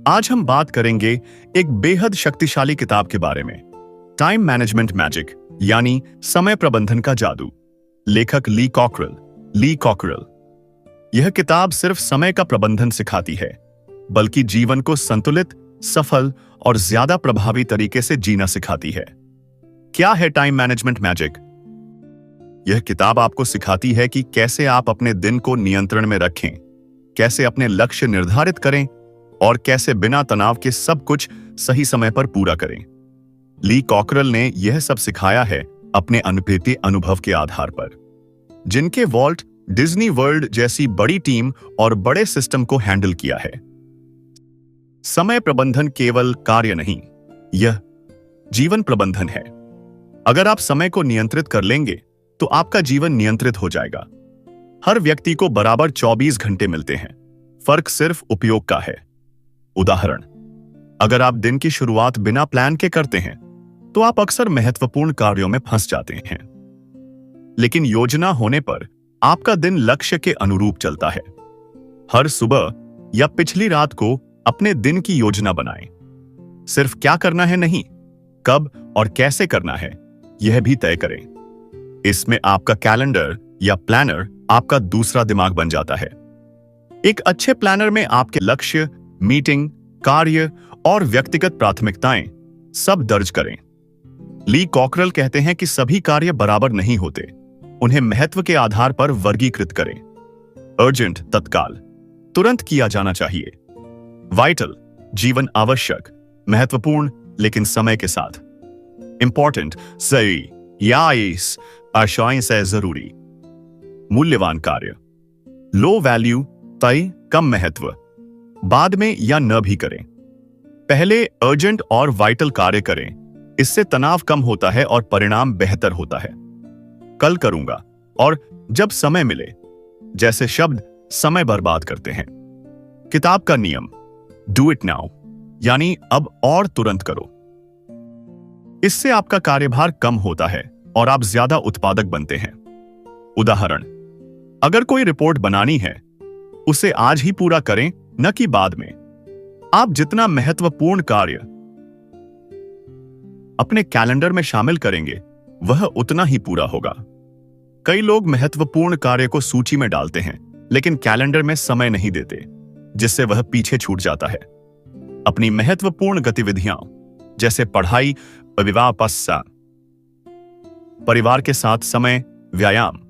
आज हम बात करेंगे एक बेहद शक्तिशाली किताब के बारे में, टाइम मैनेजमेंट मैजिक, यानी समय प्रबंधन का जादू। लेखक ली कॉकरेल। यह किताब सिर्फ समय का प्रबंधन सिखाती है, बल्कि जीवन को संतुलित, सफल और ज्यादा प्रभावी तरीके से जीना सिखाती है। क्या है टाइम मैनेजमेंट मैजिक? यह किताब आपको सिखाती है कि कैसे आप अपने दिन को नियंत्रण में रखें, कैसे अपने लक्ष्य निर्धारित करें और कैसे बिना तनाव के सब कुछ सही समय पर पूरा करें। ली कॉकरेल ने यह सब सिखाया है अपने अनुभूति अनुभव के आधार पर, जिनके वॉल्ट डिज्नी वर्ल्ड जैसी बड़ी टीम और बड़े सिस्टम को हैंडल किया है। समय प्रबंधन केवल कार्य नहीं, यह जीवन प्रबंधन है। अगर आप समय को नियंत्रित कर लेंगे तो आपका जीवन नियंत्रित हो जाएगा। हर व्यक्ति को बराबर 24 घंटे मिलते हैं, फर्क सिर्फ उपयोग का है। उदाहरण, अगर आप दिन की शुरुआत बिना प्लान के करते हैं तो आप अक्सर महत्वपूर्ण कार्यों में फंस जाते हैं। लेकिन योजना होने पर आपका दिन लक्ष्य के अनुरूप चलता है। हर सुबह या पिछली रात को अपने दिन की योजना बनाएं। सिर्फ क्या करना है नहीं, कब और कैसे करना है यह भी तय करें। इसमें आपका कैलेंडर या प्लानर आपका दूसरा दिमाग बन जाता है। एक अच्छे प्लानर में आपके लक्ष्य, मीटिंग, कार्य और व्यक्तिगत प्राथमिकताएं सब दर्ज करें। ली कॉकरेल कहते हैं कि सभी कार्य बराबर नहीं होते, उन्हें महत्व के आधार पर वर्गीकृत करें। अर्जेंट, तत्काल, तुरंत किया जाना चाहिए। वाइटल, जीवन आवश्यक, महत्वपूर्ण लेकिन समय के साथ। इंपॉर्टेंट, सही या इस आशाएं से जरूरी। मूल्यवान कार्य, लो वैल्यू, तय, कम महत्व, बाद में या न भी करें। पहले अर्जेंट और वाइटल कार्य करें, इससे तनाव कम होता है और परिणाम बेहतर होता है। कल करूंगा और जब समय मिले जैसे शब्द समय बर्बाद करते हैं। किताब का नियम, डू इट नाउ, यानी अब और तुरंत करो। इससे आपका कार्यभार कम होता है और आप ज्यादा उत्पादक बनते हैं। उदाहरण, अगर कोई रिपोर्ट बनानी है उसे आज ही पूरा करें, न कि बाद में। आप जितना महत्वपूर्ण कार्य अपने कैलेंडर में शामिल करेंगे वह उतना ही पूरा होगा। कई लोग महत्वपूर्ण कार्य को सूची में डालते हैं लेकिन कैलेंडर में समय नहीं देते, जिससे वह पीछे छूट जाता है। अपनी महत्वपूर्ण गतिविधियां जैसे पढ़ाई, विवाह, परिवार के साथ समय, व्यायाम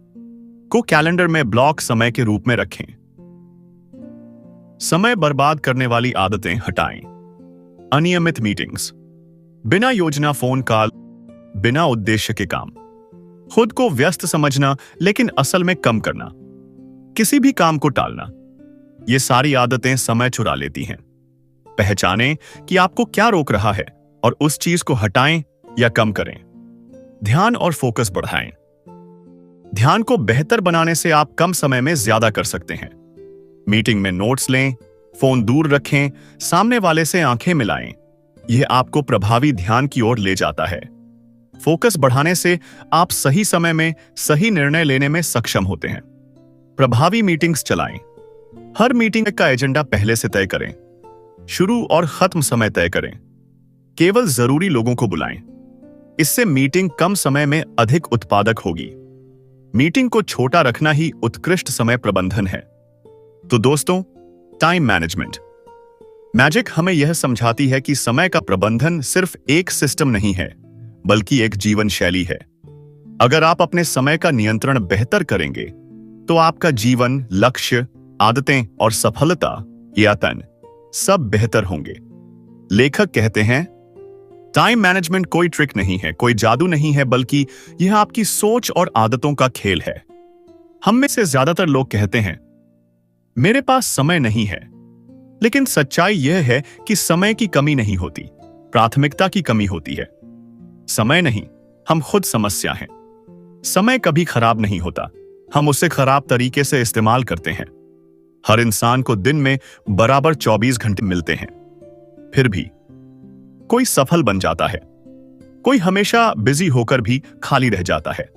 को कैलेंडर में ब्लॉक समय के रूप में रखें। समय बर्बाद करने वाली आदतें हटाएं। अनियमित मीटिंग्स, बिना योजना फोन कॉल, बिना उद्देश्य के काम, खुद को व्यस्त समझना लेकिन असल में कम करना, किसी भी काम को टालना, ये सारी आदतें समय चुरा लेती हैं। पहचानें कि आपको क्या रोक रहा है और उस चीज को हटाएं या कम करें। ध्यान और फोकस बढ़ाएं। ध्यान को बेहतर बनाने से आप कम समय में ज्यादा कर सकते हैं। मीटिंग में नोट्स लें, फोन दूर रखें, सामने वाले से आंखें मिलाएं। यह आपको प्रभावी ध्यान की ओर ले जाता है। फोकस बढ़ाने से आप सही समय में सही निर्णय लेने में सक्षम होते हैं। प्रभावी मीटिंग्स चलाएं। हर मीटिंग का एजेंडा पहले से तय करें। शुरू और खत्म समय तय करें। केवल जरूरी लोगों को बुलाएं। इससे मीटिंग कम समय में अधिक उत्पादक होगी। मीटिंग को छोटा रखना ही उत्कृष्ट समय प्रबंधन है। तो दोस्तों, टाइम मैनेजमेंट मैजिक हमें यह समझाती है कि समय का प्रबंधन सिर्फ एक सिस्टम नहीं है, बल्कि एक जीवन शैली है। अगर आप अपने समय का नियंत्रण बेहतर करेंगे तो आपका जीवन, लक्ष्य, आदतें और सफलता यतन सब बेहतर होंगे। लेखक कहते हैं, टाइम मैनेजमेंट कोई ट्रिक नहीं है, कोई जादू नहीं है, बल्कि यह आपकी सोच और आदतों का खेल है। हम में से ज्यादातर लोग कहते हैं, मेरे पास समय नहीं है, लेकिन सच्चाई यह है कि समय की कमी नहीं होती, प्राथमिकता की कमी होती है। समय नहीं, हम खुद समस्या हैं। समय कभी खराब नहीं होता, हम उसे खराब तरीके से इस्तेमाल करते हैं। हर इंसान को दिन में बराबर 24 घंटे मिलते हैं, फिर भी कोई सफल बन जाता है, कोई हमेशा बिजी होकर भी खाली रह जाता है।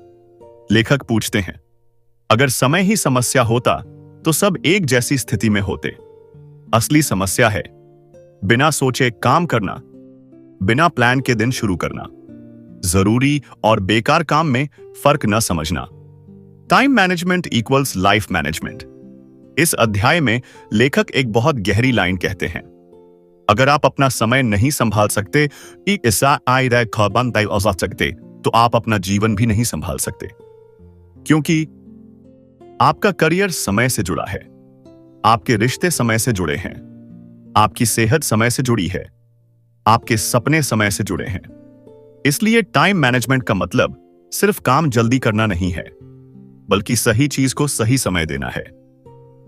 लेखक पूछते हैं, अगर समय ही समस्या होता तो सब एक जैसी स्थिति में होते। असली समस्या है बिना सोचे काम करना, बिना प्लान के दिन शुरू करना, जरूरी और बेकार काम में फर्क न समझना। Time management equals life management. इस अध्याय में लेखक एक बहुत गहरी लाइन कहते हैं, अगर आप अपना समय नहीं संभाल सकते तो आप अपना जीवन भी नहीं संभाल सकते, क्योंकि आपका करियर समय से जुड़ा है, आपके रिश्ते समय से जुड़े हैं, आपकी सेहत समय से जुड़ी है, आपके सपने समय से जुड़े हैं। इसलिए टाइम मैनेजमेंट का मतलब सिर्फ काम जल्दी करना नहीं है, बल्कि सही चीज को सही समय देना है।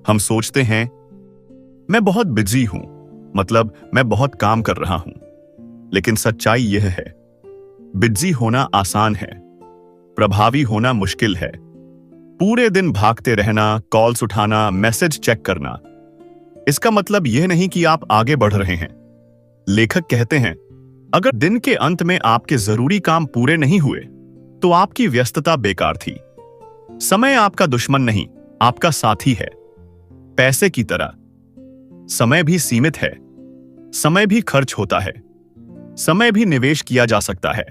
हम सोचते हैं मैं बहुत बिजी हूं, मतलब मैं बहुत काम कर रहा हूं, लेकिन सच्चाई यह है, बिजी होना आसान है, प्रभावी होना मुश्किल है। पूरे दिन भागते रहना, कॉल्स उठाना, मैसेज चेक करना, इसका मतलब यह नहीं कि आप आगे बढ़ रहे हैं। लेखक कहते हैं, अगर दिन के अंत में आपके जरूरी काम पूरे नहीं हुए तो आपकी व्यस्तता बेकार थी। समय आपका दुश्मन नहीं, आपका साथी है। पैसे की तरह समय भी सीमित है, समय भी खर्च होता है, समय भी निवेश किया जा सकता है,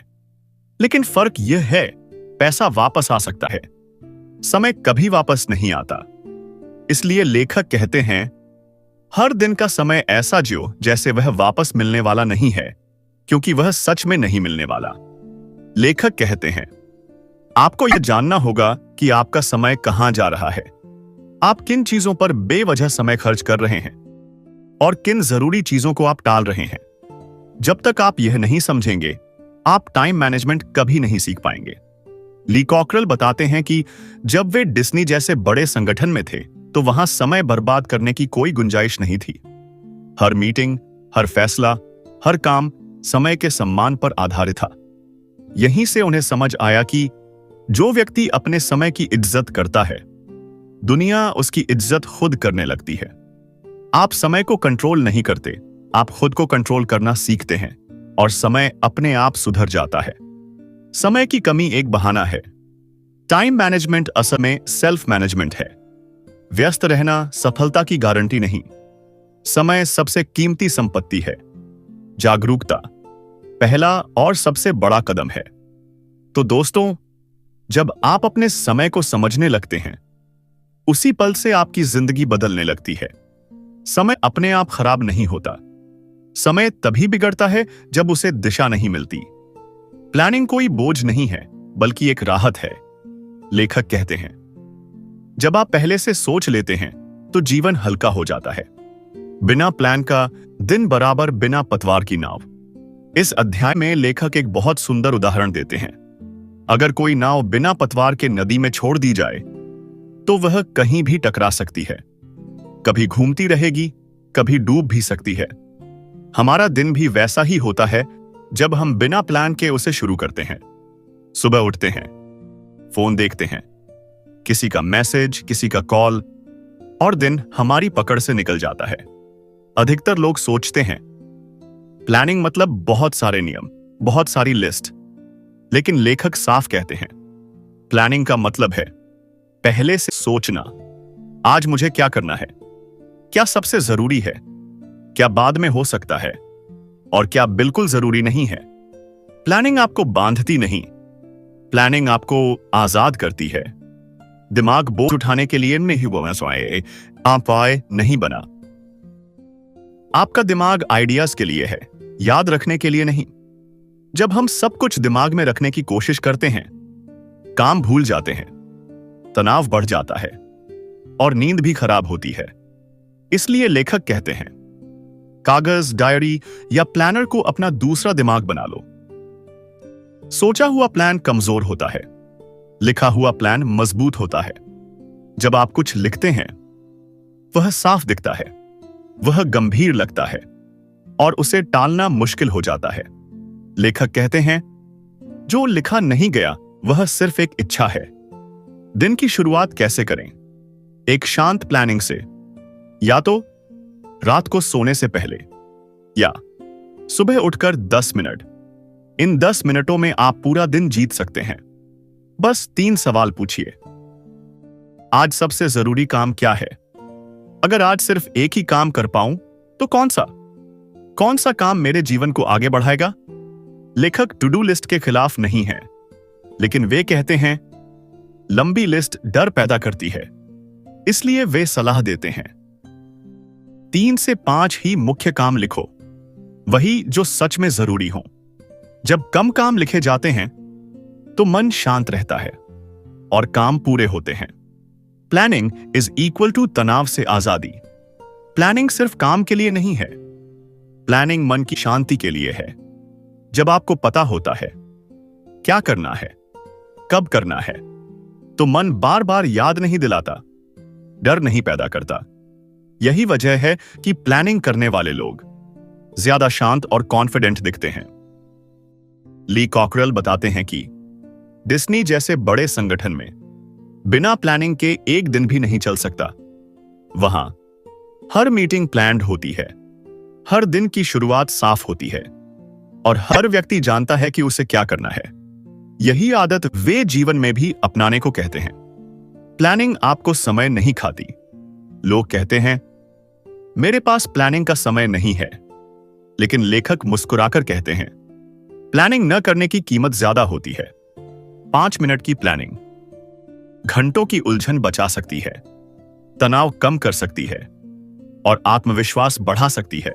लेकिन फर्क यह है, पैसा वापस आ सकता है, समय कभी वापस नहीं आता। इसलिए लेखक कहते हैं, हर दिन का समय ऐसा जियो जैसे वह वापस मिलने वाला नहीं है, क्योंकि वह सच में नहीं मिलने वाला। लेखक कहते हैं, आपको यह जानना होगा कि आपका समय कहां जा रहा है, आप किन चीजों पर बेवजह समय खर्च कर रहे हैं और किन जरूरी चीजों को आप टाल रहे हैं। जब तक आप यह नहीं समझेंगे, आप टाइम मैनेजमेंट कभी नहीं सीख पाएंगे। ली कॉकरेल बताते हैं कि जब वे डिज्नी जैसे बड़े संगठन में थे तो वहां समय बर्बाद करने की कोई गुंजाइश नहीं थी। हर मीटिंग, हर फैसला, हर काम समय के सम्मान पर आधारित था। यहीं से उन्हें समझ आया कि जो व्यक्ति अपने समय की इज्जत करता है, दुनिया उसकी इज्जत खुद करने लगती है। आप समय को कंट्रोल नहीं करते, आप खुद को कंट्रोल करना सीखते हैं और समय अपने आप सुधर जाता है। समय की कमी एक बहाना है। टाइम मैनेजमेंट असल में सेल्फ मैनेजमेंट है। व्यस्त रहना सफलता की गारंटी नहीं। समय सबसे कीमती संपत्ति है। जागरूकता पहला और सबसे बड़ा कदम है। तो दोस्तों, जब आप अपने समय को समझने लगते हैं, उसी पल से आपकी जिंदगी बदलने लगती है। समय अपने आप खराब नहीं होता। समय तभी बिगड़ता है जब उसे दिशा नहीं मिलती। प्लानिंग कोई बोझ नहीं है, बल्कि एक राहत है। लेखक कहते हैं, जब आप पहले से सोच लेते हैं तो जीवन हल्का हो जाता है। बिना प्लान का दिन बराबर बिना पतवार की नाव। इस अध्याय में लेखक एक बहुत सुंदर उदाहरण देते हैं। अगर कोई नाव बिना पतवार के नदी में छोड़ दी जाए तो वह कहीं भी टकरा सकती है, कभी घूमती रहेगी, कभी डूब भी सकती है। हमारा दिन भी वैसा ही होता है जब हम बिना प्लान के उसे शुरू करते हैं। सुबह उठते हैं, फोन देखते हैं, किसी का मैसेज, किसी का कॉल, और दिन हमारी पकड़ से निकल जाता है। अधिकतर लोग सोचते हैं प्लानिंग मतलब बहुत सारे नियम, बहुत सारी लिस्ट, लेकिन लेखक साफ कहते हैं, प्लानिंग का मतलब है पहले से सोचना, आज मुझे क्या करना है, क्या सबसे जरूरी है, क्या बाद में हो सकता है, और क्या बिल्कुल जरूरी नहीं है। प्लानिंग आपको बांधती नहीं, प्लानिंग आपको आजाद करती है। दिमाग बोझ उठाने के लिए नहीं बना। आपका दिमाग आइडियाज के लिए है, याद रखने के लिए नहीं। जब हम सब कुछ दिमाग में रखने की कोशिश करते हैं, काम भूल जाते हैं, तनाव बढ़ जाता है और नींद भी खराब होती है। इसलिए लेखक कहते हैं, कागज, डायरी या प्लानर को अपना दूसरा दिमाग बना लो। सोचा हुआ प्लान कमजोर होता है, लिखा हुआ प्लान मजबूत होता है। जब आप कुछ लिखते हैं, वह साफ दिखता है, वह गंभीर लगता है और उसे टालना मुश्किल हो जाता है। लेखक कहते हैं, जो लिखा नहीं गया वह सिर्फ एक इच्छा है। दिन की शुरुआत कैसे करें? एक शांत प्लानिंग से, या तो रात को सोने से पहले या सुबह उठकर 10 मिनट। इन 10 मिनटों में आप पूरा दिन जीत सकते हैं। बस 3 सवाल पूछिए। आज सबसे जरूरी काम क्या है? अगर आज सिर्फ एक ही काम कर पाऊं तो कौन सा? कौन सा काम मेरे जीवन को आगे बढ़ाएगा? लेखक टू डू लिस्ट के खिलाफ नहीं है, लेकिन वे कहते हैं लंबी लिस्ट डर पैदा करती है, इसलिए वे सलाह देते हैं 3 से 5 ही मुख्य काम लिखो, वही जो सच में जरूरी हो। जब कम काम लिखे जाते हैं तो मन शांत रहता है और काम पूरे होते हैं। प्लानिंग इज इक्वल टू तनाव से आजादी। प्लानिंग सिर्फ काम के लिए नहीं है, प्लानिंग मन की शांति के लिए है। जब आपको पता होता है क्या करना है, कब करना है, तो मन बार बार याद नहीं दिलाता, डर नहीं पैदा करता। यही वजह है कि प्लानिंग करने वाले लोग ज्यादा शांत और कॉन्फिडेंट दिखते हैं। ली कॉकरेल बताते हैं कि डिज्नी जैसे बड़े संगठन में बिना प्लानिंग के एक दिन भी नहीं चल सकता। वहां हर मीटिंग प्लान्ड होती है, हर दिन की शुरुआत साफ होती है और हर व्यक्ति जानता है कि उसे क्या करना है। यही आदत वे जीवन में भी अपनाने को कहते हैं। प्लानिंग आपको समय नहीं खाती। लोग कहते हैं मेरे पास प्लानिंग का समय नहीं है, लेकिन लेखक मुस्कुराकर कहते हैं प्लानिंग न करने की कीमत ज्यादा होती है। 5 मिनट की प्लानिंग घंटों की उलझन बचा सकती है, तनाव कम कर सकती है और आत्मविश्वास बढ़ा सकती है।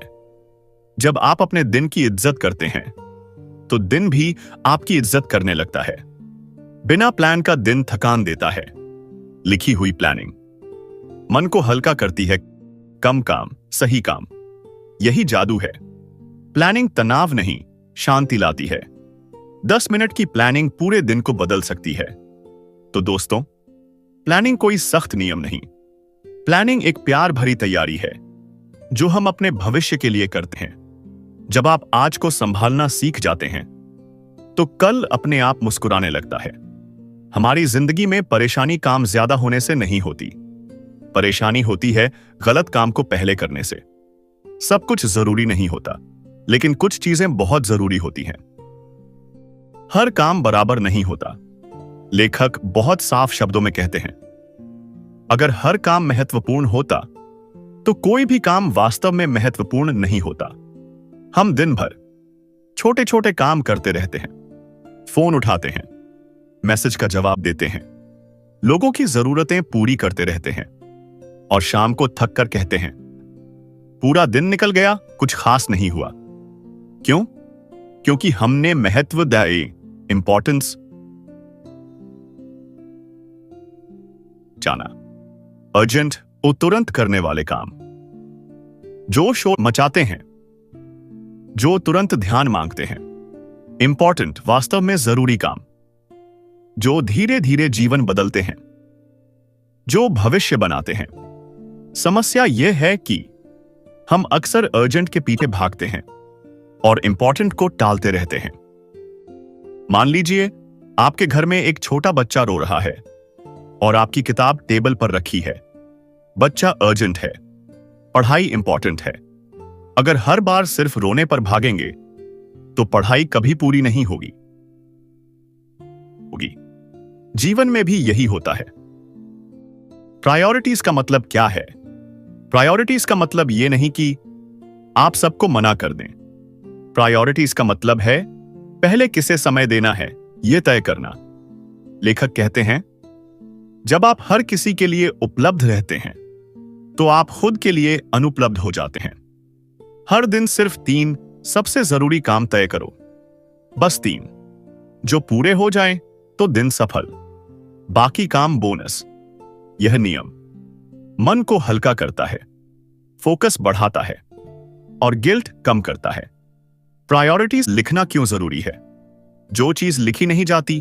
जब आप अपने दिन की इज्जत करते हैं तो दिन भी आपकी इज्जत करने लगता है। बिना प्लान का दिन थकान देता है, लिखी हुई प्लानिंग मन को हल्का करती है। कम काम, सही काम, यही जादू है। प्लानिंग तनाव नहीं, शांति लाती है। 10 मिनट की प्लानिंग पूरे दिन को बदल सकती है। तो दोस्तों, प्लानिंग कोई सख्त नियम नहीं, प्लानिंग एक प्यार भरी तैयारी है जो हम अपने भविष्य के लिए करते हैं। जब आप आज को संभालना सीख जाते हैं तो कल अपने आप मुस्कुराने लगता है। हमारी जिंदगी में परेशानी काम ज्यादा होने से नहीं होती, परेशानी होती है गलत काम को पहले करने से। सब कुछ जरूरी नहीं होता, लेकिन कुछ चीजें बहुत जरूरी होती हैं। हर काम बराबर नहीं होता। लेखक बहुत साफ शब्दों में कहते हैं अगर हर काम महत्वपूर्ण होता तो कोई भी काम वास्तव में महत्वपूर्ण नहीं होता। हम दिन भर छोटे छोटे काम करते रहते हैं, फोन उठाते हैं, मैसेज का जवाब देते हैं, लोगों की जरूरतें पूरी करते रहते हैं और शाम को थक कर कहते हैं पूरा दिन निकल गया, कुछ खास नहीं हुआ। क्यों? क्योंकि हमने महत्व दिया, इंपॉर्टेंस जाना। अर्जेंट और तुरंत करने वाले काम जो शोर मचाते हैं, जो तुरंत ध्यान मांगते हैं। इंपॉर्टेंट वास्तव में जरूरी काम जो धीरे धीरे जीवन बदलते हैं, जो भविष्य बनाते हैं। समस्या यह है कि हम अक्सर अर्जेंट के पीछे भागते हैं और इंपॉर्टेंट को टालते रहते हैं। मान लीजिए आपके घर में एक छोटा बच्चा रो रहा है और आपकी किताब टेबल पर रखी है। बच्चा अर्जेंट है, पढ़ाई इंपॉर्टेंट है। अगर हर बार सिर्फ रोने पर भागेंगे तो पढ़ाई कभी पूरी नहीं होगी। जीवन में भी यही होता है। प्रायोरिटीज का मतलब क्या है? प्रायोरिटीज का मतलब यह नहीं कि आप सबको मना कर दें। प्रायोरिटीज का मतलब है पहले किसे समय देना है यह तय करना। लेखक कहते हैं जब आप हर किसी के लिए उपलब्ध रहते हैं तो आप खुद के लिए अनुपलब्ध हो जाते हैं। हर दिन सिर्फ 3 सबसे जरूरी काम तय करो, बस 3। जो पूरे हो जाएं तो दिन सफल, बाकी काम बोनस। यह नियम मन को हल्का करता है, फोकस बढ़ाता है और गिल्ट कम करता है। प्रायोरिटीज लिखना क्यों जरूरी है? जो चीज लिखी नहीं जाती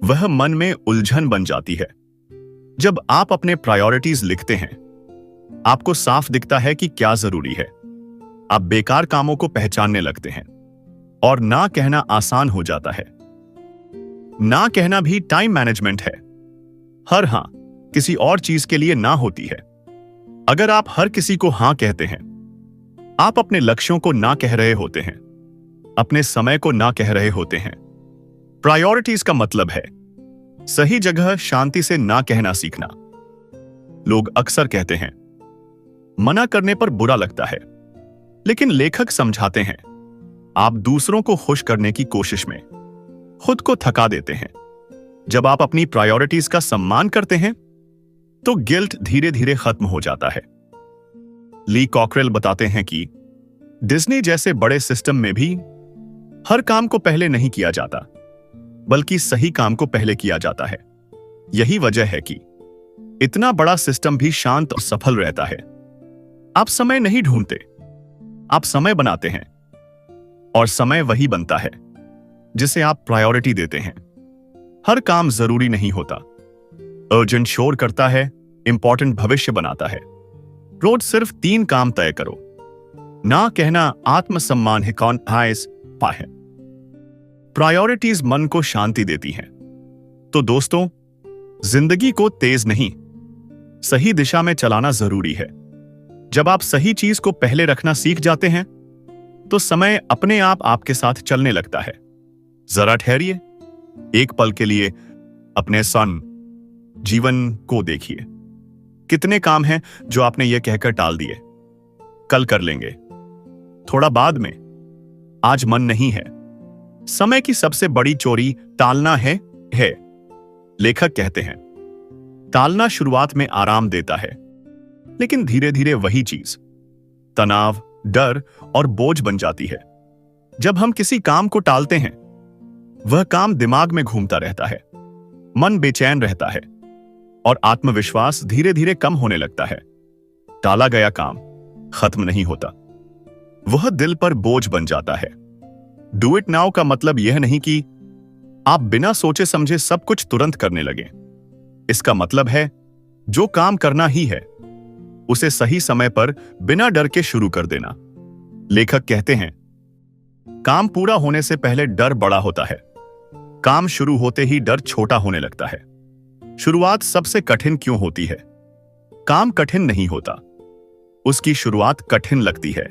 वह मन में उलझन बन जाती है। जब आप अपने प्रायोरिटीज लिखते हैं आपको साफ दिखता है कि क्या जरूरी है। आप बेकार कामों को पहचानने लगते हैं और ना कहना आसान हो जाता है। ना कहना भी टाइम मैनेजमेंट है। हर हां किसी और चीज के लिए ना होती है। अगर आप हर किसी को हां कहते हैं आप अपने लक्ष्यों को ना कह रहे होते हैं, अपने समय को ना कह रहे होते हैं। प्रायोरिटीज का मतलब है सही जगह शांति से ना कहना सीखना। लोग अक्सर कहते हैं मना करने पर बुरा लगता है, लेकिन लेखक समझाते हैं, आप दूसरों को खुश करने की कोशिश में खुद को थका देते हैं। जब आप अपनी प्रायोरिटीज का सम्मान करते हैं तो गिल्ट धीरे धीरे खत्म हो जाता है। ली कॉकरेल बताते हैं कि डिज्नी जैसे बड़े सिस्टम में भी हर काम को पहले नहीं किया जाता, बल्कि सही काम को पहले किया जाता है। यही वजह है कि इतना बड़ा सिस्टम भी शांत और सफल रहता है। आप समय नहीं ढूंढते, आप समय बनाते हैं, और समय वही बनता है जिसे आप प्रायोरिटी देते हैं। हर काम जरूरी नहीं होता। अर्जेंट शोर करता है, इंपॉर्टेंट भविष्य बनाता है। रोज सिर्फ 3 काम तय करो। ना कहना आत्मसम्मान है कौन आयस पाए। प्रायोरिटीज मन को शांति देती हैं। तो दोस्तों, जिंदगी को तेज नहीं, सही दिशा में चलाना जरूरी है। जब आप सही चीज को पहले रखना सीख जाते हैं तो समय अपने आप आपके साथ चलने लगता है। जरा ठहरिए, एक पल के लिए अपने जीवन को देखिए। कितने काम हैं जो आपने ये कहकर टाल दिए, कल कर लेंगे, थोड़ा बाद में, आज मन नहीं है। समय की सबसे बड़ी चोरी टालना है। लेखक कहते हैं, टालना शुरुआत में आराम देता है, लेकिन धीरे धीरे वही चीज तनाव, डर और बोझ बन जाती है। जब हम किसी काम को टालते हैं, वह काम दिमाग में घूमता रहता है, मन बेचैन रहता है और आत्मविश्वास धीरे धीरे कम होने लगता है। टाला गया काम खत्म नहीं होता, वह दिल पर बोझ बन जाता है। डू इट नाउ का मतलब यह नहीं कि आप बिना सोचे समझे सब कुछ तुरंत करने लगे। इसका मतलब है जो काम करना ही है उसे सही समय पर बिना डर के शुरू कर देना। लेखक कहते हैं, काम पूरा होने से पहले डर बड़ा होता है, काम शुरू होते ही डर छोटा होने लगता है। शुरुआत सबसे कठिन क्यों होती है? काम कठिन नहीं होता, उसकी शुरुआत कठिन लगती है।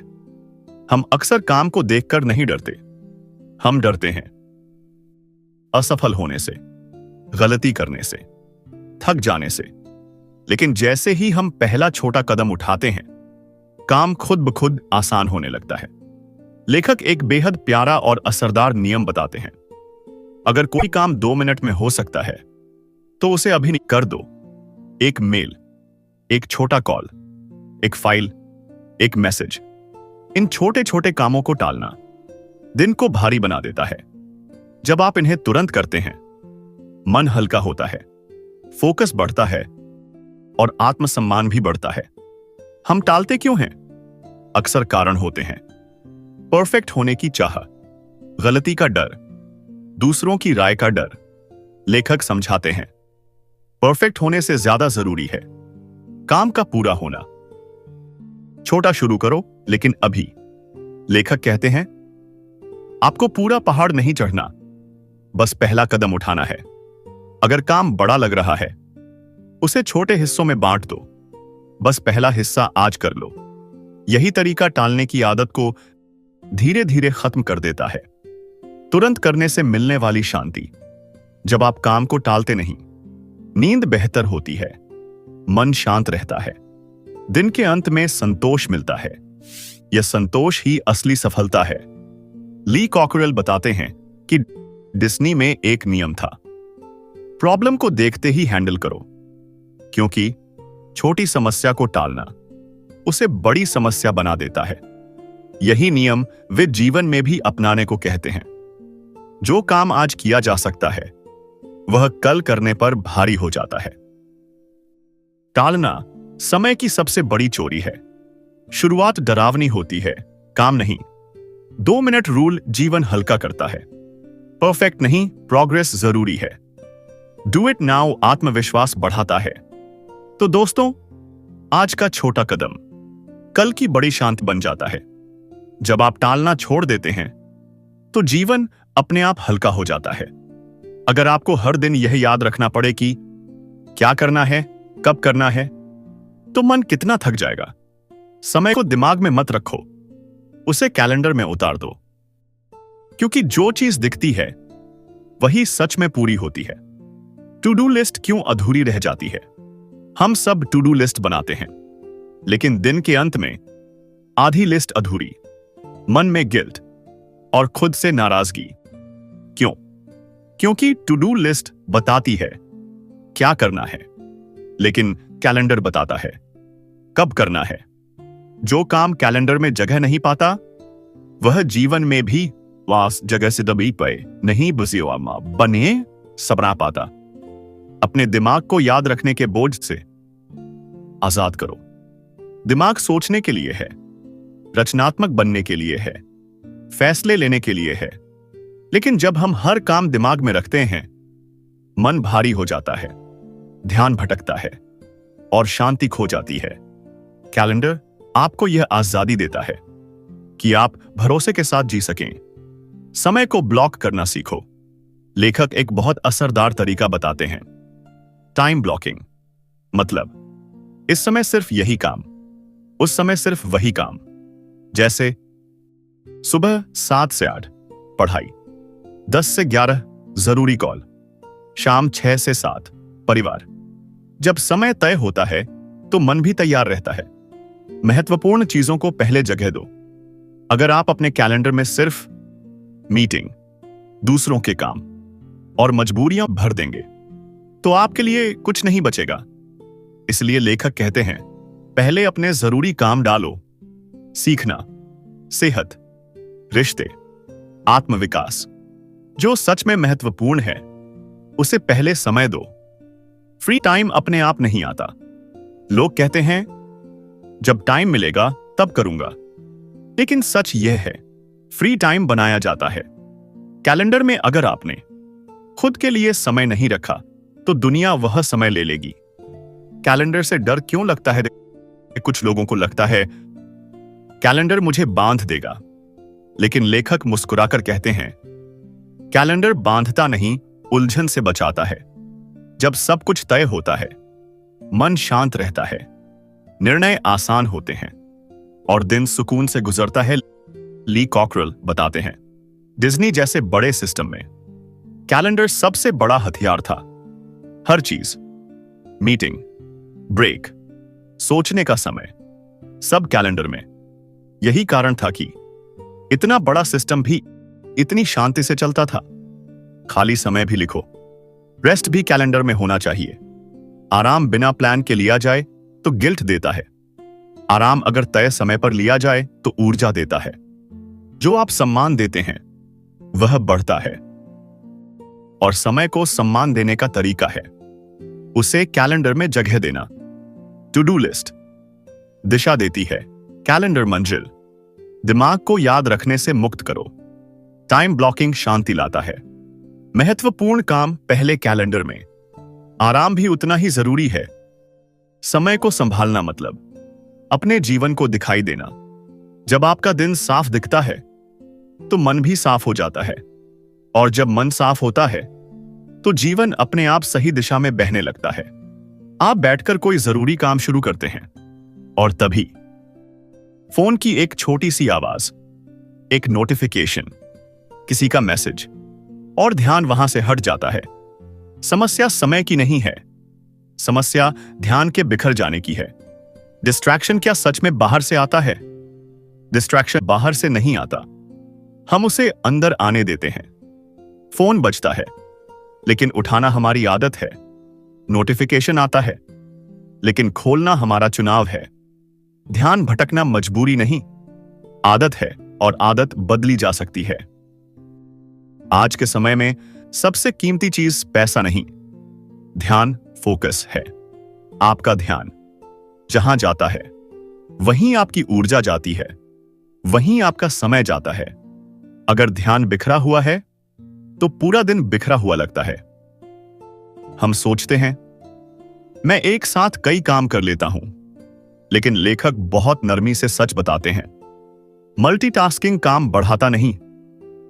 हम अक्सर काम को देखकर नहीं डरते, हम डरते हैं असफल होने से, गलती करने से, थक जाने से। लेकिन जैसे ही हम पहला छोटा कदम उठाते हैं, काम खुद ब खुद आसान होने लगता है। लेखक एक बेहद प्यारा और असरदार नियम बताते हैं। अगर कोई काम 2 मिनट में हो सकता है तो उसे अभी कर दो। एक मेल, एक छोटा कॉल, एक फाइल, एक मैसेज। इन छोटे छोटे कामों को टालना दिन को भारी बना देता है। जब आप इन्हें तुरंत करते हैं, मन हल्का होता है, फोकस बढ़ता है और आत्मसम्मान भी बढ़ता है। हम टालते क्यों हैं? अक्सर कारण होते हैं परफेक्ट होने की चाह, गलती का डर, दूसरों की राय का डर। लेखक समझाते हैं, परफेक्ट होने से ज्यादा जरूरी है काम का पूरा होना। छोटा शुरू करो, लेकिन अभी। लेखक कहते हैं, आपको पूरा पहाड़ नहीं चढ़ना, बस पहला कदम उठाना है। अगर काम बड़ा लग रहा है, उसे छोटे हिस्सों में बांट दो, बस पहला हिस्सा आज कर लो। यही तरीका टालने की आदत को धीरे धीरे खत्म कर देता है। तुरंत करने से मिलने वाली शांति। जब आप काम को टालते नहीं, नींद बेहतर होती है, मन शांत रहता है, दिन के अंत में संतोष मिलता है। यह संतोष ही असली सफलता है। ली कॉकरेल बताते हैं कि डिज्नी में एक नियम था, प्रॉब्लम को देखते ही हैंडल करो, क्योंकि छोटी समस्या को टालना उसे बड़ी समस्या बना देता है। यही नियम वे जीवन में भी अपनाने को कहते हैं। जो काम आज किया जा सकता है, वह कल करने पर भारी हो जाता है। टालना समय की सबसे बड़ी चोरी है। शुरुआत डरावनी होती है, काम नहीं। 2 मिनट रूल जीवन हल्का करता है। परफेक्ट नहीं, प्रोग्रेस जरूरी है। डू इट नाउ आत्मविश्वास बढ़ाता है। तो दोस्तों, आज का छोटा कदम कल की बड़ी शांति बन जाता है। जब आप टालना छोड़ देते हैं तो जीवन अपने आप हल्का हो जाता है। अगर आपको हर दिन यह याद रखना पड़े कि क्या करना है, कब करना है, तो मन कितना थक जाएगा। समय को दिमाग में मत रखो, उसे कैलेंडर में उतार दो, क्योंकि जो चीज दिखती है वही सच में पूरी होती है। टू डू लिस्ट क्यों अधूरी रह जाती है? हम सब टू डू लिस्ट बनाते हैं, लेकिन दिन के अंत में आधी लिस्ट अधूरी मन में गिल्ट और खुद से नाराजगी। क्यों? क्योंकि टू डू लिस्ट बताती है क्या करना है, लेकिन कैलेंडर बताता है कब करना है। जो काम कैलेंडर में जगह नहीं पाता वह जीवन में भी वास जगह से दबी पे नहीं बुझियोमा बने सबरा पाता। अपने दिमाग को याद रखने के बोझ से आजाद करो। दिमाग सोचने के लिए है, रचनात्मक बनने के लिए है, फैसले लेने के लिए है। लेकिन जब हम हर काम दिमाग में रखते हैं, मन भारी हो जाता है, ध्यान भटकता है और शांति खो जाती है। कैलेंडर आपको यह आजादी देता है कि आप भरोसे के साथ जी सकें। समय को ब्लॉक करना सीखो। लेखक एक बहुत असरदार तरीका बताते हैं, टाइम ब्लॉकिंग। मतलब इस समय सिर्फ यही काम, उस समय सिर्फ वही काम। जैसे सुबह 7 से 8 पढ़ाई, 10 से 11 जरूरी कॉल, शाम 6 से 7 परिवार। जब समय तय होता है तो मन भी तैयार रहता है। महत्वपूर्ण चीजों को पहले जगह दो। अगर आप अपने कैलेंडर में सिर्फ मीटिंग, दूसरों के काम और मजबूरियां भर देंगे तो आपके लिए कुछ नहीं बचेगा। इसलिए लेखक कहते हैं, पहले अपने जरूरी काम डालो। सीखना, सेहत, रिश्ते, आत्मविकास, जो सच में महत्वपूर्ण है उसे पहले समय दो। फ्री टाइम अपने आप नहीं आता। लोग कहते हैं जब टाइम मिलेगा तब करूंगा, लेकिन सच यह है फ्री टाइम बनाया जाता है। कैलेंडर में अगर आपने खुद के लिए समय नहीं रखा तो दुनिया वह समय ले लेगी। कैलेंडर से डर क्यों लगता है? कुछ लोगों को लगता है कैलेंडर मुझे बांध देगा, लेकिन लेखक मुस्कुराकर कहते हैं कैलेंडर बांधता नहीं, उलझन से बचाता है। जब सब कुछ तय होता है, मन शांत रहता है, निर्णय आसान होते हैं और दिन सुकून से गुजरता है। ली कॉकरेल बताते हैं, डिज्नी जैसे बड़े सिस्टम में कैलेंडर सबसे बड़ा हथियार था। हर चीज, मीटिंग, ब्रेक, सोचने का समय, सब कैलेंडर में। यही कारण था कि इतना बड़ा सिस्टम भी इतनी शांति से चलता था। खाली समय भी लिखो। रेस्ट भी कैलेंडर में होना चाहिए। आराम बिना प्लान के लिया जाए तो गिल्ट देता है। आराम अगर तय समय पर लिया जाए तो ऊर्जा देता है। जो आप सम्मान देते हैं वह बढ़ता है, और समय को सम्मान देने का तरीका है उसे कैलेंडर में जगह देना। टू डू लिस्ट दिशा देती है, कैलेंडर मंजिल। दिमाग को याद रखने से मुक्त करो। टाइम ब्लॉकिंग शांति लाता है। महत्वपूर्ण काम पहले कैलेंडर में। आराम भी उतना ही जरूरी है। समय को संभालना मतलब अपने जीवन को दिखाई देना। जब आपका दिन साफ दिखता है तो मन भी साफ हो जाता है, और जब मन साफ होता है तो जीवन अपने आप सही दिशा में बहने लगता है। आप बैठकर कोई जरूरी काम शुरू करते हैं और तभी फोन की एक छोटी सी आवाज, एक नोटिफिकेशन, किसी का मैसेज, और ध्यान वहां से हट जाता है। समस्या समय की नहीं है, समस्या ध्यान के बिखर जाने की है। डिस्ट्रैक्शन क्या सच में बाहर से आता है? डिस्ट्रैक्शन बाहर से नहीं आता, हम उसे अंदर आने देते हैं। फोन बजता है लेकिन उठाना हमारी आदत है। नोटिफिकेशन आता है लेकिन खोलना हमारा चुनाव है। ध्यान भटकना मजबूरी नहीं, आदत है, और आदत बदली जा सकती है। आज के समय में सबसे कीमती चीज पैसा नहीं, ध्यान, फोकस है। आपका ध्यान जहां जाता है वहीं आपकी ऊर्जा जाती है, वहीं आपका समय जाता है। अगर ध्यान बिखरा हुआ है तो पूरा दिन बिखरा हुआ लगता है। हम सोचते हैं मैं एक साथ कई काम कर लेता हूं, लेकिन लेखक बहुत नरमी से सच बताते हैं, मल्टीटास्किंग काम बढ़ाता नहीं,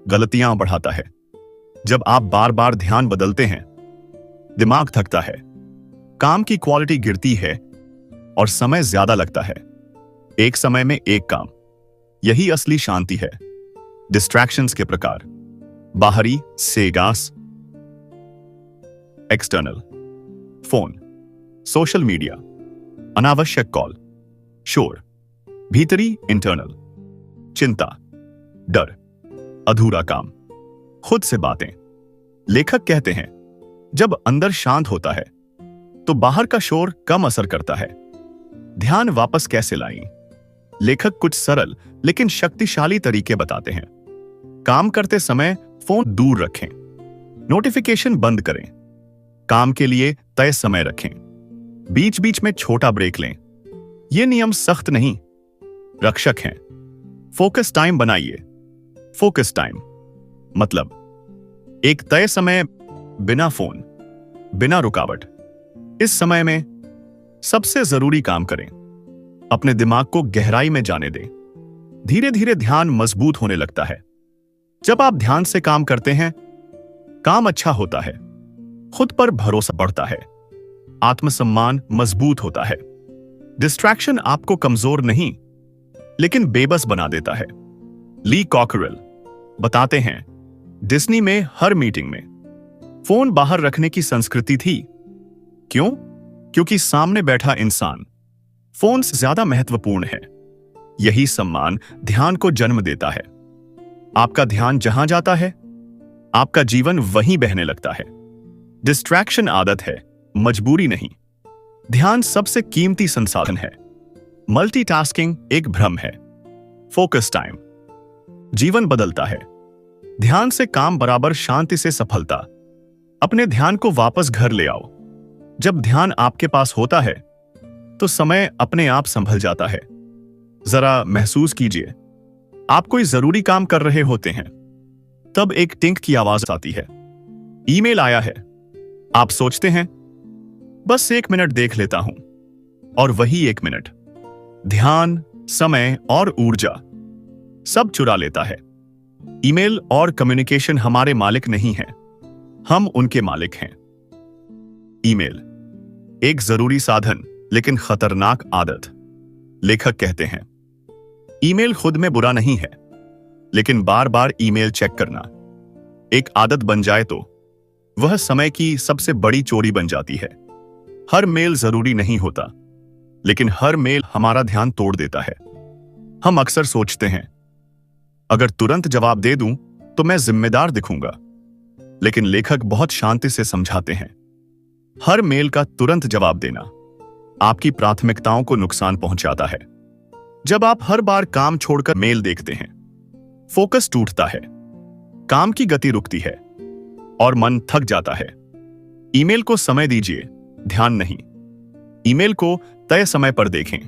गलतियां बढ़ाता है। जब आप बार बार ध्यान बदलते हैं, दिमाग थकता है, काम की क्वालिटी गिरती है और समय ज्यादा लगता है। एक समय में एक काम, यही असली शांति है। डिस्ट्रैक्शंस के प्रकार, बाहरी सेगास, एक्सटर्नल, फोन, सोशल मीडिया, अनावश्यक कॉल, शोर। भीतरी इंटरनल, चिंता, डर, अधूरा काम, खुद से बातें। लेखक कहते हैं, जब अंदर शांत होता है तो बाहर का शोर कम असर करता है। ध्यान वापस कैसे लाएं? लेखक कुछ सरल लेकिन शक्तिशाली तरीके बताते हैं। काम करते समय फोन दूर रखें, नोटिफिकेशन बंद करें, काम के लिए तय समय रखें, बीच बीच में छोटा ब्रेक लें। ये नियम सख्त नहीं, रक्षक हैं। फोकस टाइम बनाइए। फोकस टाइम मतलब एक तय समय, बिना फोन, बिना रुकावट। इस समय में सबसे जरूरी काम करें। अपने दिमाग को गहराई में जाने दें। धीरे धीरे ध्यान मजबूत होने लगता है। जब आप ध्यान से काम करते हैं, काम अच्छा होता है, खुद पर भरोसा बढ़ता है, आत्मसम्मान मजबूत होता है। डिस्ट्रैक्शन आपको कमजोर नहीं लेकिन बेबस बना देता है। ली कॉकरेल बताते हैं, डिज्नी में हर मीटिंग में फोन बाहर रखने की संस्कृति थी। क्यों? क्योंकि सामने बैठा इंसान फोन से ज्यादा महत्वपूर्ण है। यही सम्मान ध्यान को जन्म देता है। आपका ध्यान जहां जाता है, आपका जीवन वहीं बहने लगता है। डिस्ट्रैक्शन आदत है, मजबूरी नहीं। ध्यान सबसे कीमती संसाधन है। मल्टीटास्किंग एक भ्रम है। फोकस टाइम जीवन बदलता है। ध्यान से काम बराबर शांति से सफलता। अपने ध्यान को वापस घर ले आओ। जब ध्यान आपके पास होता है तो समय अपने आप संभल जाता है। जरा महसूस कीजिए, आप कोई जरूरी काम कर रहे होते हैं, तब एक टिंक की आवाज आती है, ईमेल आया है। आप सोचते हैं, बस 1 मिनट देख लेता हूं, और वही 1 मिनट ध्यान, समय और ऊर्जा सब चुरा लेता है। ईमेल और कम्युनिकेशन हमारे मालिक नहीं हैं, हम उनके मालिक हैं। ईमेल एक जरूरी साधन लेकिन खतरनाक आदत। लेखक कहते हैं, ईमेल खुद में बुरा नहीं है, लेकिन बार बार ईमेल चेक करना एक आदत बन जाए तो वह समय की सबसे बड़ी चोरी बन जाती है। हर मेल जरूरी नहीं होता, लेकिन हर मेल हमारा ध्यान तोड़ देता है। हम अक्सर सोचते हैं, अगर तुरंत जवाब दे दूं तो मैं जिम्मेदार दिखूंगा, लेकिन लेखक बहुत शांति से समझाते हैं, हर मेल का तुरंत जवाब देना आपकी प्राथमिकताओं को नुकसान पहुंचाता है। जब आप हर बार काम छोड़कर मेल देखते हैं, फोकस टूटता है, काम की गति रुकती है और मन थक जाता है। ईमेल को समय दीजिए, ध्यान नहीं। ईमेल को तय समय पर देखें,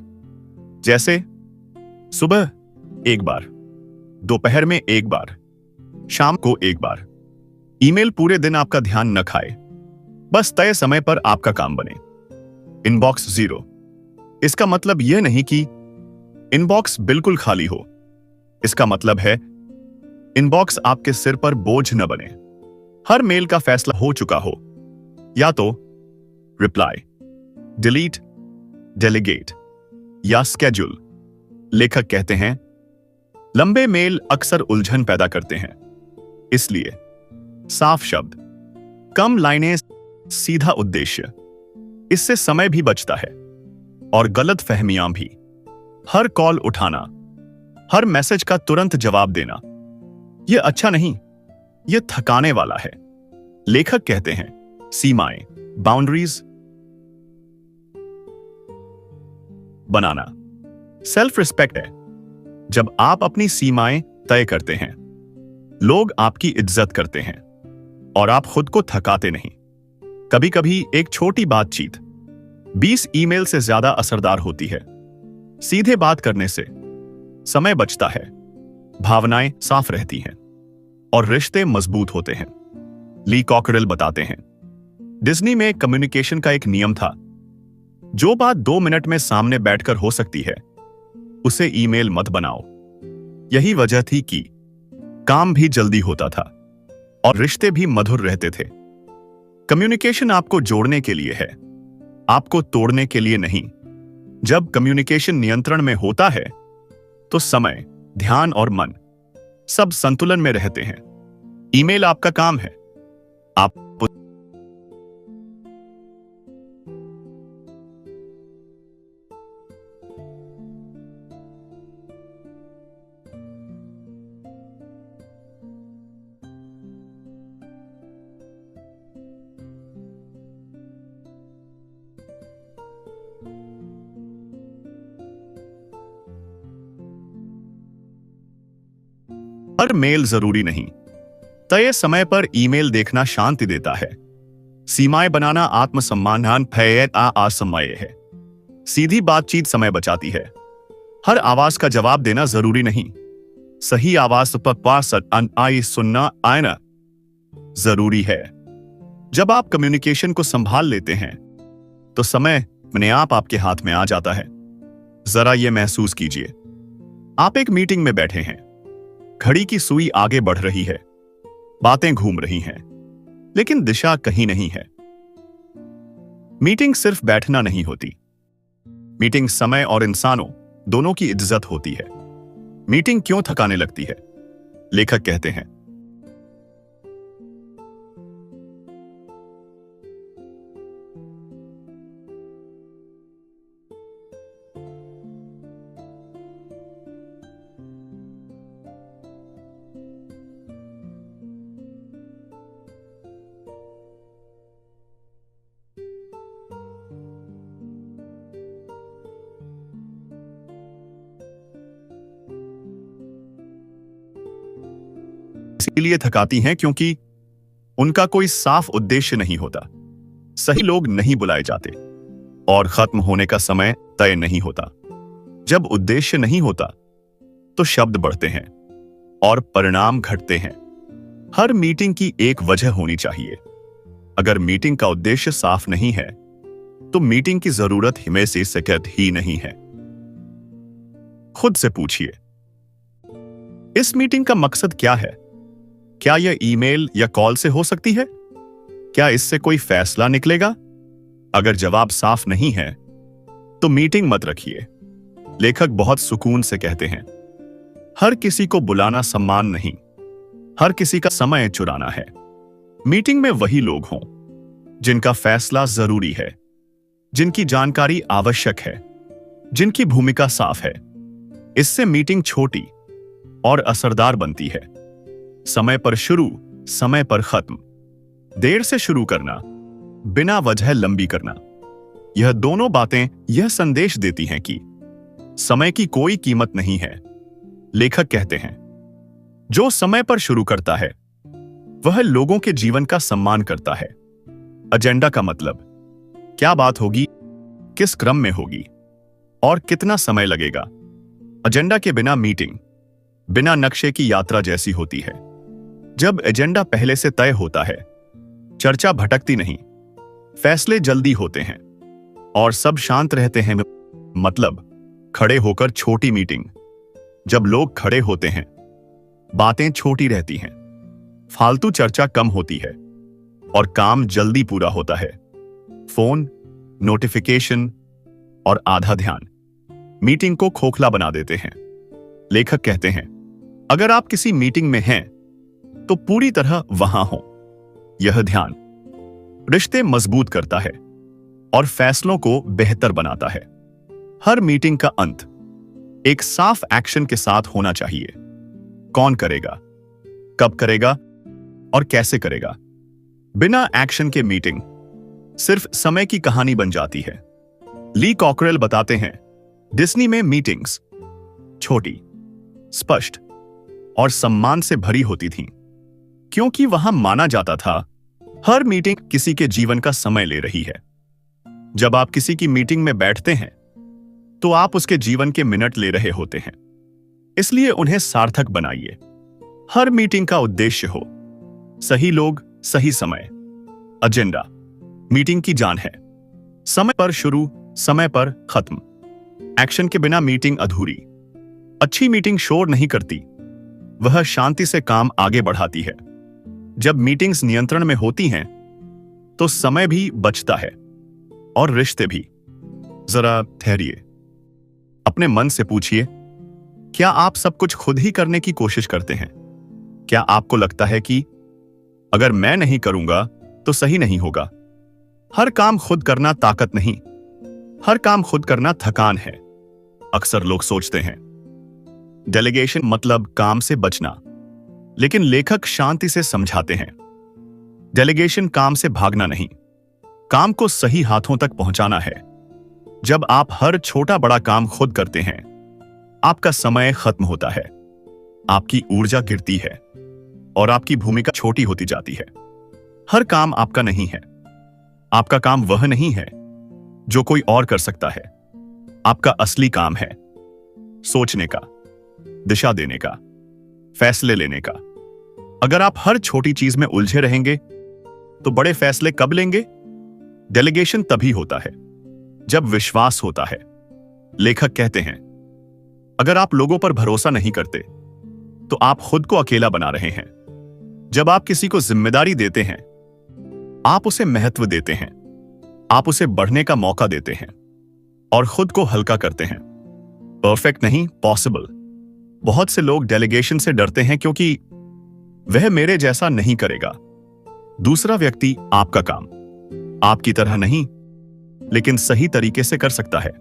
जैसे सुबह एक बार, दोपहर में एक बार, शाम को एक बार। ईमेल पूरे दिन आपका ध्यान न खाए, बस तय समय पर आपका काम बने। इनबॉक्स 0 इसका मतलब यह नहीं कि इनबॉक्स बिल्कुल खाली हो। इसका मतलब है इनबॉक्स आपके सिर पर बोझ न बने। हर मेल का फैसला हो चुका हो, या तो रिप्लाई, डिलीट, डेलीगेट या स्केड्यूल। लेखक कहते हैं, लंबे मेल अक्सर उलझन पैदा करते हैं, इसलिए साफ शब्द, कम लाइनें, सीधा उद्देश्य। इससे समय भी बचता है और गलत फहमियां भी। हर कॉल उठाना, हर मैसेज का तुरंत जवाब देना, यह अच्छा नहीं, यह थकाने वाला है। लेखक कहते हैं, सीमाएं, बाउंड्रीज बनाना सेल्फ रिस्पेक्ट है। जब आप अपनी सीमाएं तय करते हैं, लोग आपकी इज्जत करते हैं और आप खुद को थकाते नहीं। कभी कभी एक छोटी बातचीत 20 ईमेल से ज्यादा असरदार होती है। सीधे बात करने से समय बचता है, भावनाएं साफ रहती हैं और रिश्ते मजबूत होते हैं। ली कॉकरेल बताते हैं, डिज्नी में कम्युनिकेशन का एक नियम था, जो बात 2 मिनट में सामने बैठकर हो सकती है, उसे ईमेल मत बनाओ। यही वजह थी कि काम भी जल्दी होता था और रिश्ते भी मधुर रहते थे। कम्युनिकेशन आपको जोड़ने के लिए है, आपको तोड़ने के लिए नहीं। जब कम्युनिकेशन नियंत्रण में होता है तो समय, ध्यान और मन सब संतुलन में रहते हैं। ईमेल आपका काम है, आप हर मेल जरूरी नहीं। तय समय पर ईमेल देखना शांति देता है। सीमाएं बनाना आत्मसम्मान असमय है। सीधी बातचीत समय बचाती है। हर आवाज का जवाब देना जरूरी नहीं। सही आवाज पर सुनना आना जरूरी है। जब आप कम्युनिकेशन को संभाल लेते हैं तो समय अपने आप आपके हाथ में आ जाता है। जरा यह महसूस कीजिए, आप एक मीटिंग में बैठे हैं, घड़ी की सुई आगे बढ़ रही है, बातें घूम रही हैं, लेकिन दिशा कहीं नहीं है। मीटिंग सिर्फ बैठना नहीं होती। मीटिंग समय और इंसानों दोनों की इज्जत होती है। मीटिंग क्यों थकाने लगती है? लेखक कहते हैं, इसलिए थकाती हैं क्योंकि उनका कोई साफ उद्देश्य नहीं होता। सही लोग नहीं बुलाए जाते और खत्म होने का समय तय नहीं होता। जब उद्देश्य नहीं होता तो शब्द बढ़ते हैं और परिणाम घटते हैं। हर मीटिंग की एक वजह होनी चाहिए। अगर मीटिंग का उद्देश्य साफ नहीं है तो मीटिंग की जरूरत हिमे से सकत ही नहीं है। खुद से पूछिए, इस मीटिंग का मकसद क्या है? क्या यह ईमेल या कॉल से हो सकती है? क्या इससे कोई फैसला निकलेगा? अगर जवाब साफ नहीं है तो मीटिंग मत रखिए। लेखक बहुत सुकून से कहते हैं, हर किसी को बुलाना सम्मान नहीं, हर किसी का समय चुराना है। मीटिंग में वही लोग हों जिनका फैसला जरूरी है, जिनकी जानकारी आवश्यक है, जिनकी भूमिका साफ है। इससे मीटिंग छोटी और असरदार बनती है। समय पर शुरू, समय पर खत्म। देर से शुरू करना, बिना वजह लंबी करना, यह दोनों बातें यह संदेश देती हैं कि समय की कोई कीमत नहीं है। लेखक कहते हैं, जो समय पर शुरू करता है वह लोगों के जीवन का सम्मान करता है। एजेंडा का मतलब, क्या बात होगी, किस क्रम में होगी और कितना समय लगेगा। एजेंडा के बिना मीटिंग बिना नक्शे की यात्रा जैसी होती है। जब एजेंडा पहले से तय होता है, चर्चा भटकती नहीं, फैसले जल्दी होते हैं और सब शांत रहते हैं। मतलब खड़े होकर छोटी मीटिंग। जब लोग खड़े होते हैं, बातें छोटी रहती हैं, फालतू चर्चा कम होती है और काम जल्दी पूरा होता है। फोन, नोटिफिकेशन और आधा ध्यान मीटिंग को खोखला बना देते हैं। लेखक कहते हैं, अगर आप किसी मीटिंग में हैं तो पूरी तरह वहां हो। यह ध्यान रिश्ते मजबूत करता है और फैसलों को बेहतर बनाता है। हर मीटिंग का अंत एक साफ एक्शन के साथ होना चाहिए। कौन करेगा, कब करेगा और कैसे करेगा। बिना एक्शन के मीटिंग सिर्फ समय की कहानी बन जाती है। ली कॉकरेल बताते हैं, डिज्नी में मीटिंग्स छोटी, स्पष्ट और सम्मान से भरी होती थीं, क्योंकि वहां माना जाता था हर मीटिंग किसी के जीवन का समय ले रही है। जब आप किसी की मीटिंग में बैठते हैं तो आप उसके जीवन के मिनट ले रहे होते हैं। इसलिए उन्हें सार्थक बनाइए। हर मीटिंग का उद्देश्य हो, सही लोग, सही समय। एजेंडा मीटिंग की जान है। समय पर शुरू, समय पर खत्म। एक्शन के बिना मीटिंग अधूरी। अच्छी मीटिंग शोर नहीं करती, वह शांति से काम आगे बढ़ाती है। जब मीटिंग्स नियंत्रण में होती हैं तो समय भी बचता है और रिश्ते भी। जरा ठहरिए, अपने मन से पूछिए, क्या आप सब कुछ खुद ही करने की कोशिश करते हैं? क्या आपको लगता है कि अगर मैं नहीं करूंगा तो सही नहीं होगा? हर काम खुद करना ताकत नहीं, हर काम खुद करना थकान है। अक्सर लोग सोचते हैं डेलीगेशन मतलब काम से बचना, लेकिन लेखक शांति से समझाते हैं, डेलीगेशन काम से भागना नहीं, काम को सही हाथों तक पहुंचाना है। जब आप हर छोटा बड़ा काम खुद करते हैं, आपका समय खत्म होता है आपकी ऊर्जा गिरती है और आपकी भूमिका छोटी होती जाती है। हर काम आपका नहीं है। आपका काम वह नहीं है जो कोई और कर सकता है। आपका असली काम है सोचने का, दिशा देने का, फैसले लेने का। अगर आप हर छोटी चीज में उलझे रहेंगे तो बड़े फैसले कब लेंगे? डेलीगेशन तभी होता है जब विश्वास होता है। लेखक कहते हैं, अगर आप लोगों पर भरोसा नहीं करते तो आप खुद को अकेला बना रहे हैं। जब आप किसी को जिम्मेदारी देते हैं, आप उसे महत्व देते हैं, आप उसे बढ़ने का मौका देते हैं और खुद को हल्का करते हैं। परफेक्ट नहीं, पॉसिबल। बहुत से लोग डेलीगेशन से डरते हैं क्योंकि वह मेरे जैसा नहीं करेगा। दूसरा व्यक्ति आपका काम आपकी तरह नहीं लेकिन सही तरीके से कर सकता है।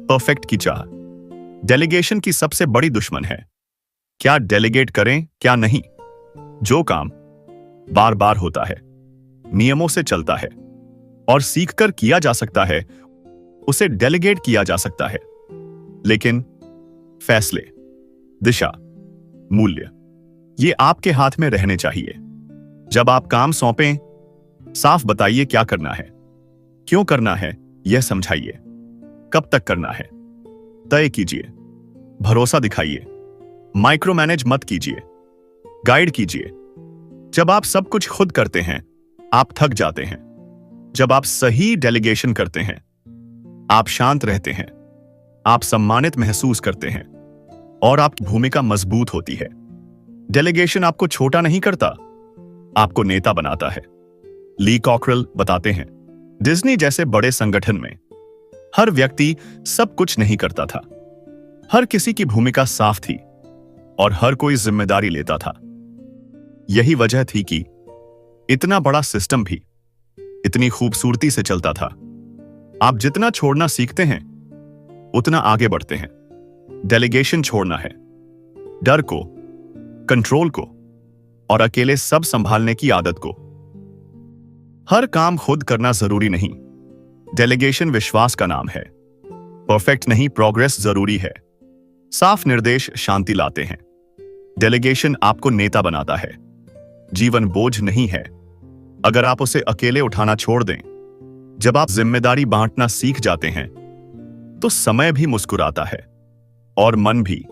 परफेक्ट की चाह डेलीगेशन की सबसे बड़ी दुश्मन है। क्या डेलीगेट करें, क्या नहीं? जो काम बार बार होता है, नियमों से चलता है और सीखकर किया जा सकता है, उसे डेलीगेट किया जा सकता है। लेकिन फैसले, दिशा, मूल्य, ये आपके हाथ में रहने चाहिए। जब आप काम सौंपें, साफ बताइए क्या करना है, क्यों करना है, यह समझाइए। कब तक करना है तय कीजिए। भरोसा दिखाइए। माइक्रो मैनेज मत कीजिए, गाइड कीजिए। जब आप सब कुछ खुद करते हैं, आप थक जाते हैं। जब आप सही डेलीगेशन करते हैं, आप शांत रहते हैं, आप सम्मानित महसूस करते हैं और आपकी भूमिका मजबूत होती है। डेलीगेशन आपको छोटा नहीं करता, आपको नेता बनाता है। ली कॉकरेल बताते हैं, डिज्नी जैसे बड़े संगठन में हर व्यक्ति सब कुछ नहीं करता था। हर किसी की भूमिका साफ थी और हर कोई जिम्मेदारी लेता था। यही वजह थी कि इतना बड़ा सिस्टम भी इतनी खूबसूरती से चलता था। आप जितना छोड़ना सीखते हैं उतना आगे बढ़ते हैं। डेलीगेशन छोड़ना है डर को, कंट्रोल को और अकेले सब संभालने की आदत को। हर काम खुद करना जरूरी नहीं। डेलीगेशन विश्वास का नाम है। परफेक्ट नहीं, प्रोग्रेस जरूरी है। साफ निर्देश शांति लाते हैं। डेलीगेशन आपको नेता बनाता है। जीवन बोझ नहीं है अगर आप उसे अकेले उठाना छोड़ दें। जब आप जिम्मेदारी बांटना सीख जाते हैं तो समय भी मुस्कुराता है और मन भी।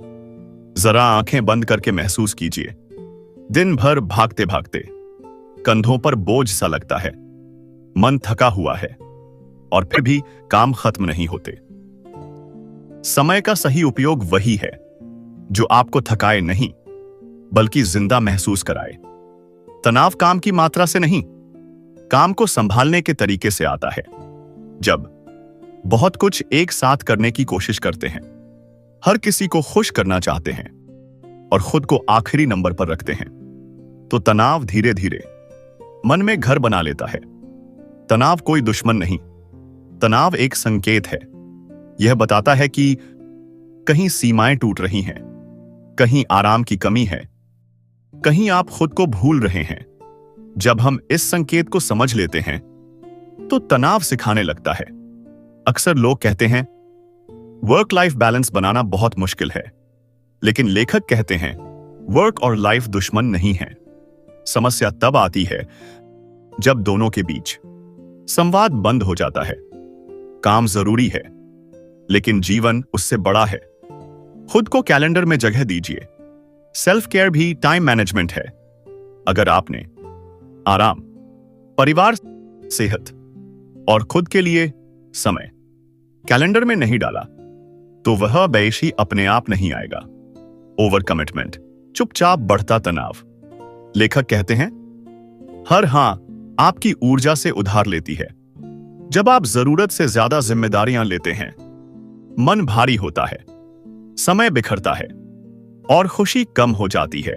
जरा आंखें बंद करके महसूस कीजिए, दिन भर भागते भागते कंधों पर बोझ सा लगता है, मन थका हुआ है और फिर भी काम खत्म नहीं होते। समय का सही उपयोग वही है जो आपको थकाए नहीं बल्कि जिंदा महसूस कराए। तनाव काम की मात्रा से नहीं, काम को संभालने के तरीके से आता है। जब बहुत कुछ एक साथ करने की कोशिश करते हैं, हर किसी को खुश करना चाहते हैं और खुद को आखिरी नंबर पर रखते हैं, तो तनाव धीरे धीरे मन में घर बना लेता है। तनाव कोई दुश्मन नहीं, तनाव एक संकेत है। यह बताता है कि कहीं सीमाएं टूट रही हैं, कहीं आराम की कमी है, कहीं आप खुद को भूल रहे हैं। जब हम इस संकेत को समझ लेते हैं तो तनाव सिखाने लगता है। अक्सर लोग कहते हैं वर्क लाइफ बैलेंस बनाना बहुत मुश्किल है, लेकिन लेखक कहते हैं वर्क और लाइफ दुश्मन नहीं है। समस्या तब आती है जब दोनों के बीच संवाद बंद हो जाता है। काम जरूरी है लेकिन जीवन उससे बड़ा है। खुद को कैलेंडर में जगह दीजिए। सेल्फ केयर भी टाइम मैनेजमेंट है। अगर आपने आराम, परिवार, सेहत और खुद के लिए समय कैलेंडर में नहीं डाला तो वह बेशी अपने आप नहीं आएगा। ओवर कमिटमेंट, चुपचाप बढ़ता तनाव। लेखक कहते हैं हर हां आपकी ऊर्जा से उधार लेती है। जब आप जरूरत से ज्यादा जिम्मेदारियां लेते हैं, मन भारी होता है, समय बिखरता है और खुशी कम हो जाती है।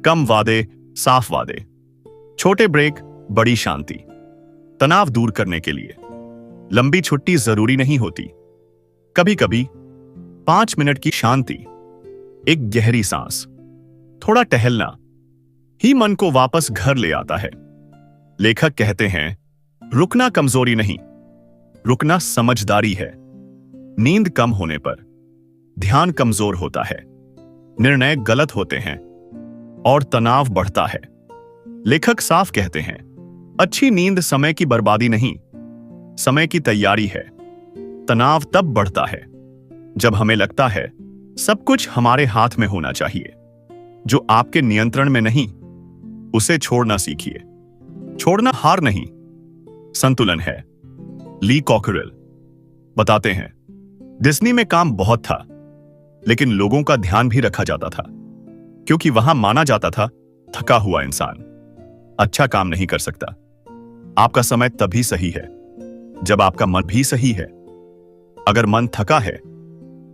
कम वादे, साफ वादे, छोटे ब्रेक, बड़ी शांति। तनाव दूर करने के लिए लंबी छुट्टी जरूरी नहीं होती। कभी कभी 5 मिनट की शांति, एक गहरी सांस, थोड़ा टहलना ही मन को वापस घर ले आता है। लेखक कहते हैं रुकना कमजोरी नहीं, रुकना समझदारी है। नींद कम होने पर ध्यान कमजोर होता है, निर्णय गलत होते हैं और तनाव बढ़ता है। लेखक साफ कहते हैं, अच्छी नींद समय की बर्बादी नहीं, समय की तैयारी है। तनाव तब बढ़ता है जब हमें लगता है सब कुछ हमारे हाथ में होना चाहिए। जो आपके नियंत्रण में नहीं, उसे छोड़ना सीखिए। छोड़ना हार नहीं, संतुलन है। ली कॉकरेल बताते हैं, डिज्नी में काम बहुत था, लेकिन लोगों का ध्यान भी रखा जाता था, क्योंकि वहां माना जाता था थका हुआ इंसान अच्छा काम नहीं कर सकता। आपका समय तभी सही है जब आपका मन भी सही है। अगर मन थका है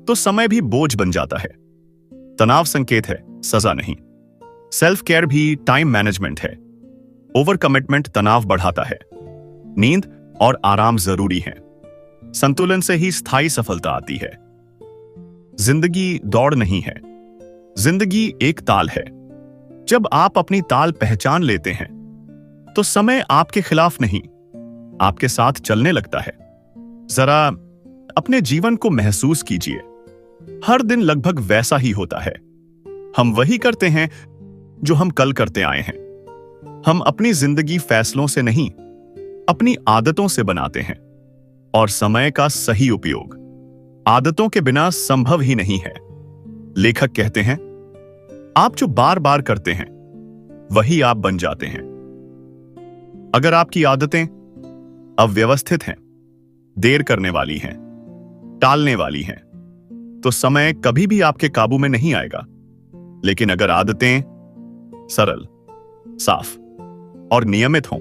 तो समय भी बोझ बन जाता है। तनाव संकेत है, सजा नहीं। सेल्फ केयर भी टाइम मैनेजमेंट है। ओवर कमिटमेंट तनाव बढ़ाता है। नींद और आराम जरूरी है। संतुलन से ही स्थायी सफलता आती है। जिंदगी दौड़ नहीं है, जिंदगी एक ताल है। जब आप अपनी ताल पहचान लेते हैं तो समय आपके खिलाफ नहीं, आपके साथ चलने लगता है। जरा अपने जीवन को महसूस कीजिए। हर दिन लगभग वैसा ही होता है। हम वही करते हैं जो हम कल करते आए हैं। हम अपनी जिंदगी फैसलों से नहीं, अपनी आदतों से बनाते हैं। और समय का सही उपयोग आदतों के बिना संभव ही नहीं है। लेखक कहते हैं, आप जो बार बार करते हैं वही आप बन जाते हैं। अगर आपकी आदतें अव्यवस्थित हैं, देर करने वाली हैं, टालने वाली हैं, तो समय कभी भी आपके काबू में नहीं आएगा। लेकिन अगर आदतें सरल, साफ और नियमित हों,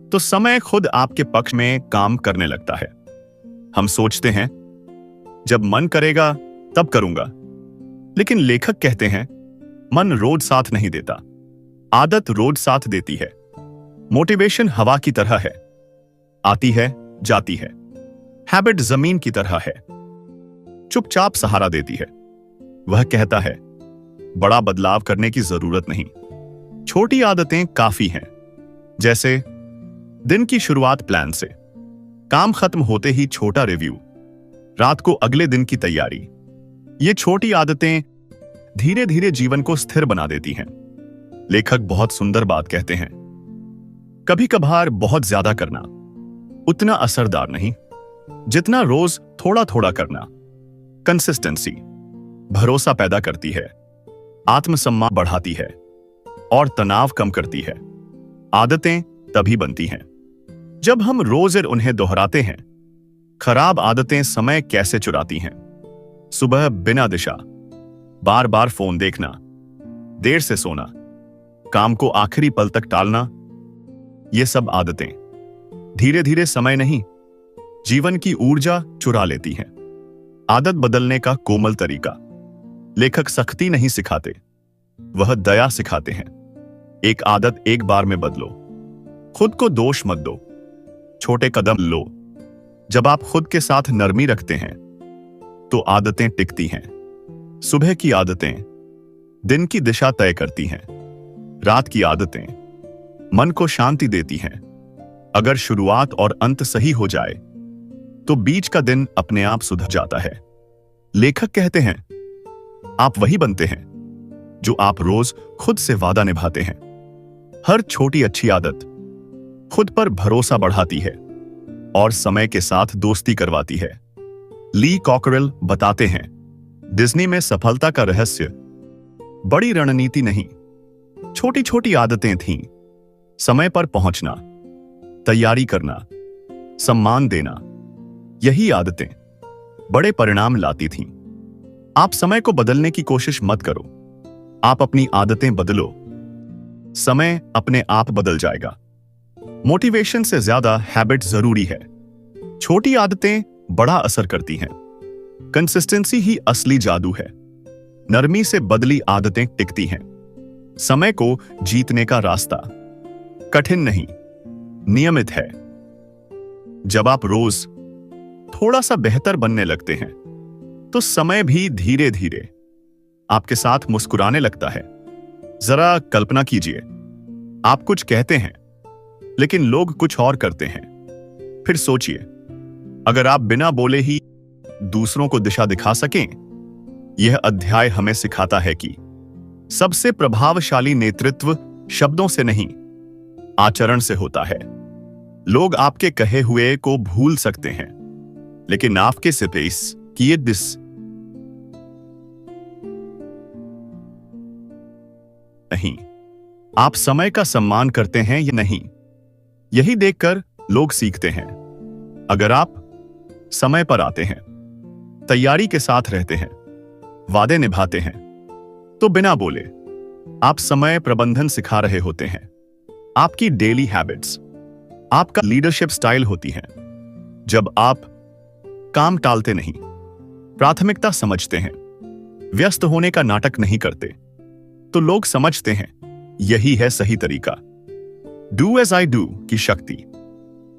तो समय खुद आपके पक्ष में काम करने लगता है। हम सोचते हैं जब मन करेगा तब करूंगा, लेकिन लेखक कहते हैं मन रोज साथ नहीं देता, आदत रोज साथ देती है। मोटिवेशन हवा की तरह है, आती है जाती है। हैबिट जमीन की तरह है, चुपचाप सहारा देती है। वह कहता है बड़ा बदलाव करने की जरूरत नहीं, छोटी आदतें काफी हैं। जैसे दिन की शुरुआत प्लान से, काम खत्म होते ही छोटा रिव्यू, रात को अगले दिन की तैयारी। ये छोटी आदतें धीरे धीरे जीवन को स्थिर बना देती हैं। लेखक बहुत सुंदर बात कहते हैं, कभी कभार बहुत ज्यादा करना उतना असरदार नहीं जितना रोज थोड़ा थोड़ा करना। कंसिस्टेंसी भरोसा पैदा करती है, आत्मसम्मान बढ़ाती है और तनाव कम करती है। आदतें तभी बनती हैं जब हम रोज उन्हें दोहराते हैं। खराब आदतें समय कैसे चुराती हैं। सुबह बिना दिशा, बार बार फोन देखना, देर से सोना, काम को आखिरी पल तक टालना, ये सब आदतें धीरे धीरे समय नहीं, जीवन की ऊर्जा चुरा लेती हैं। आदत बदलने का कोमल तरीका लेखक सख्ती नहीं सिखाते, वह दया सिखाते हैं। एक आदत एक बार में बदलो, खुद को दोष मत दो, छोटे कदम लो। जब आप खुद के साथ नरमी रखते हैं तो आदतें टिकती हैं। सुबह की आदतें दिन की दिशा तय करती हैं, रात की आदतें मन को शांति देती हैं। अगर शुरुआत और अंत सही हो जाए तो बीच का दिन अपने आप सुधर जाता है। लेखक कहते हैं, आप वही बनते हैं जो आप रोज खुद से वादा निभाते हैं। हर छोटी अच्छी आदत खुद पर भरोसा बढ़ाती है और समय के साथ दोस्ती करवाती है। ली कॉकरेल बताते हैं, डिज्नी में सफलता का रहस्य बड़ी रणनीति नहीं, छोटी छोटी आदतें थीं। समय पर पहुंचना, तैयारी करना, सम्मान देना, यही आदतें बड़े परिणाम लाती थीं। आप समय को बदलने की कोशिश मत करो, आप अपनी आदतें बदलो, समय अपने आप बदल जाएगा। मोटिवेशन से ज्यादा हैबिट जरूरी है। छोटी आदतें बड़ा असर करती हैं। कंसिस्टेंसी ही असली जादू है। नरमी से बदली आदतें टिकती हैं। समय को जीतने का रास्ता कठिन नहीं, नियमित है। जब आप रोज थोड़ा सा बेहतर बनने लगते हैं तो समय भी धीरे धीरे आपके साथ मुस्कुराने लगता है। जरा कल्पना कीजिए, आप कुछ कहते हैं लेकिन लोग कुछ और करते हैं। फिर सोचिए, अगर आप बिना बोले ही दूसरों को दिशा दिखा सकें यह अध्याय हमें सिखाता है कि सबसे प्रभावशाली नेतृत्व शब्दों से नहीं, आचरण से होता है। लोग आपके कहे हुए को भूल सकते हैं, लेकिन आपके स्पेस किए दिस नहीं। आप समय का सम्मान करते हैं या नहीं, यही देखकर लोग सीखते हैं। अगर आप समय पर आते हैं, तैयारी के साथ रहते हैं, वादे निभाते हैं, तो बिना बोले आप समय प्रबंधन सिखा रहे होते हैं। आपकी डेली हैबिट्स आपका लीडरशिप स्टाइल होती है। जब आप काम टालते नहीं, प्राथमिकता समझते हैं, व्यस्त होने का नाटक नहीं करते, तो लोग समझते हैं यही है सही तरीका। डू एज आई डू की शक्ति।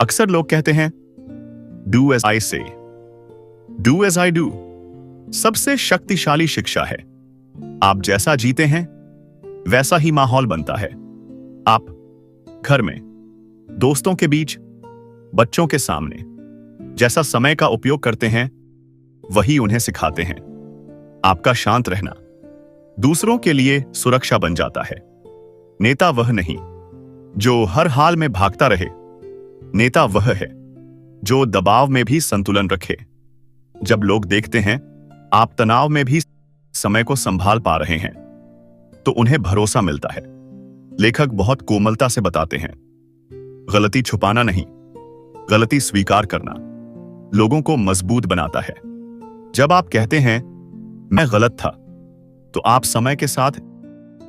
अक्सर लोग कहते हैं डू एज आई से। डू एज आई डू सबसे शक्तिशाली शिक्षा है। आप जैसा जीते हैं वैसा ही माहौल बनता है। आप घर में, दोस्तों के बीच, बच्चों के सामने जैसा समय का उपयोग करते हैं वही उन्हें सिखाते हैं। आपका शांत रहना दूसरों के लिए सुरक्षा बन जाता है। नेता वह नहीं जो हर हाल में भागता रहे, नेता वह है जो दबाव में भी संतुलन रखे। जब लोग देखते हैं आप तनाव में भी समय को संभाल पा रहे हैं, तो उन्हें भरोसा मिलता है। लेखक बहुत कोमलता से बताते हैं, गलती छुपाना नहीं, गलती स्वीकार करना लोगों को मजबूत बनाता है। जब आप कहते हैं मैं गलत था, तो आप समय के साथ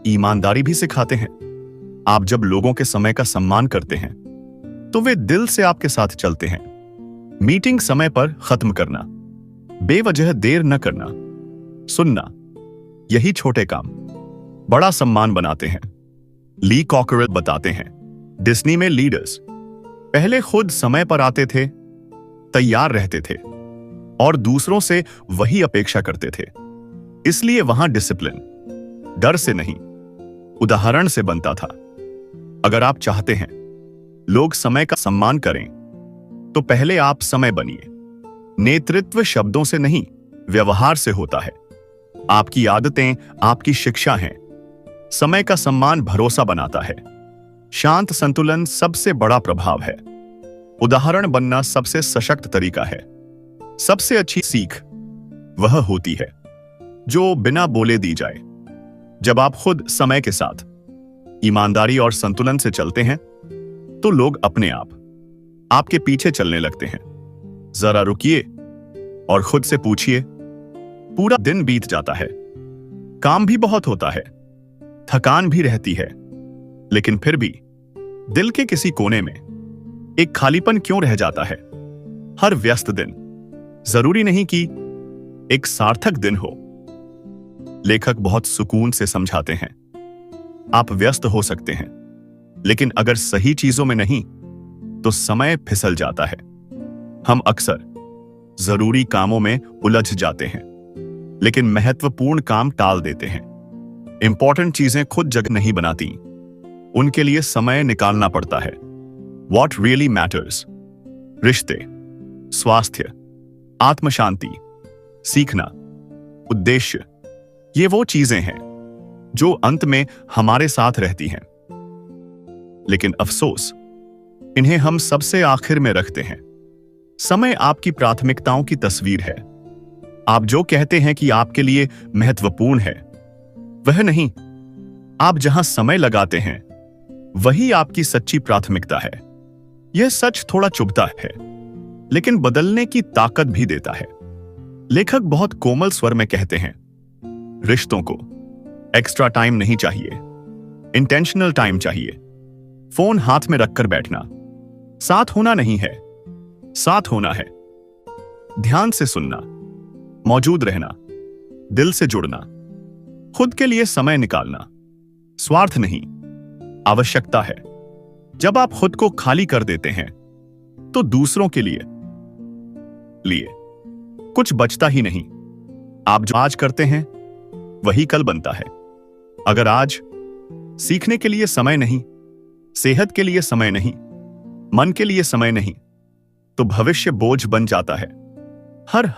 ईमानदारी भी सिखाते हैं। आप जब लोगों के समय का सम्मान करते हैं, तो वे दिल से आपके साथ चलते हैं। मीटिंग समय पर खत्म करना, बेवजह देर न करना, सुनना, यही छोटे काम बड़ा सम्मान बनाते हैं। ली कॉकरेल बताते हैं, डिज्नी में लीडर्स पहले खुद समय पर आते थे, तैयार रहते थे और दूसरों से वही अपेक्षा करते थे। इसलिए वहां डिसिप्लिन डर से नहीं, उदाहरण से बनता था। अगर आप चाहते हैं लोग समय का सम्मान करें, तो पहले आप समय बनिए। नेतृत्व शब्दों से नहीं, व्यवहार से होता है। आपकी आदतें आपकी शिक्षा हैं। समय का सम्मान भरोसा बनाता है। शांत संतुलन सबसे बड़ा प्रभाव है। उदाहरण बनना सबसे सशक्त तरीका है। सबसे अच्छी सीख वह होती है जो बिना बोले दी जाए। जब आप खुद समय के साथ ईमानदारी और संतुलन से चलते हैं, तो लोग अपने आप आपके पीछे चलने लगते हैं। जरा रुकिए और खुद से पूछिए, पूरा दिन बीत जाता है, काम भी बहुत होता है, थकान भी रहती है, लेकिन फिर भी दिल के किसी कोने में एक खालीपन क्यों रह जाता है? हर व्यस्त दिन जरूरी नहीं कि एक सार्थक दिन हो। लेखक बहुत सुकून से समझाते हैं, आप व्यस्त हो सकते हैं, लेकिन अगर सही चीजों में नहीं, तो समय फिसल जाता है। हम अक्सर जरूरी कामों में उलझ जाते हैं, लेकिन महत्वपूर्ण काम टाल देते हैं। इंपॉर्टेंट चीजें खुद जगह नहीं बनाती, उनके लिए समय निकालना पड़ता है। What really matters? रिश्ते, स्वास्थ्य, आत्मशांति, सीखना, उद्देश्य, ये वो चीजें हैं जो अंत में हमारे साथ रहती हैं। लेकिन अफसोस, इन्हें हम सबसे आखिर में रखते हैं। समय आपकी प्राथमिकताओं की तस्वीर है। आप जो कहते हैं कि आपके लिए महत्वपूर्ण है, वह नहीं। आप जहां समय लगाते हैं, वही आपकी सच्ची प्राथमिकता है। यह सच थोड़ा चुभता है, लेकिन बदलने की ताकत भी देता है। लेखक बहुत कोमल स्वर में कहते हैं, रिश्तों को एक्स्ट्रा टाइम नहीं चाहिए, इंटेंशनल टाइम चाहिए। फोन हाथ में रखकर बैठना साथ होना नहीं है, साथ होना है। ध्यान से सुनना, मौजूद रहना, दिल से जुड़ना, खुद के लिए समय निकालना। स्वार्थ नहीं, आवश्यकता है। जब आप खुद को खाली कर देते हैं, तो दूसरों के लिए कुछ बचता ही नहीं। आप जो आज करते हैं, वही कल बनता है। अगर आज सीखने के लिए समय नहीं, सेहत के लिए समय नहीं, मन के लिए समय नहीं, तो भविष्य बोझ बन जाता है। हर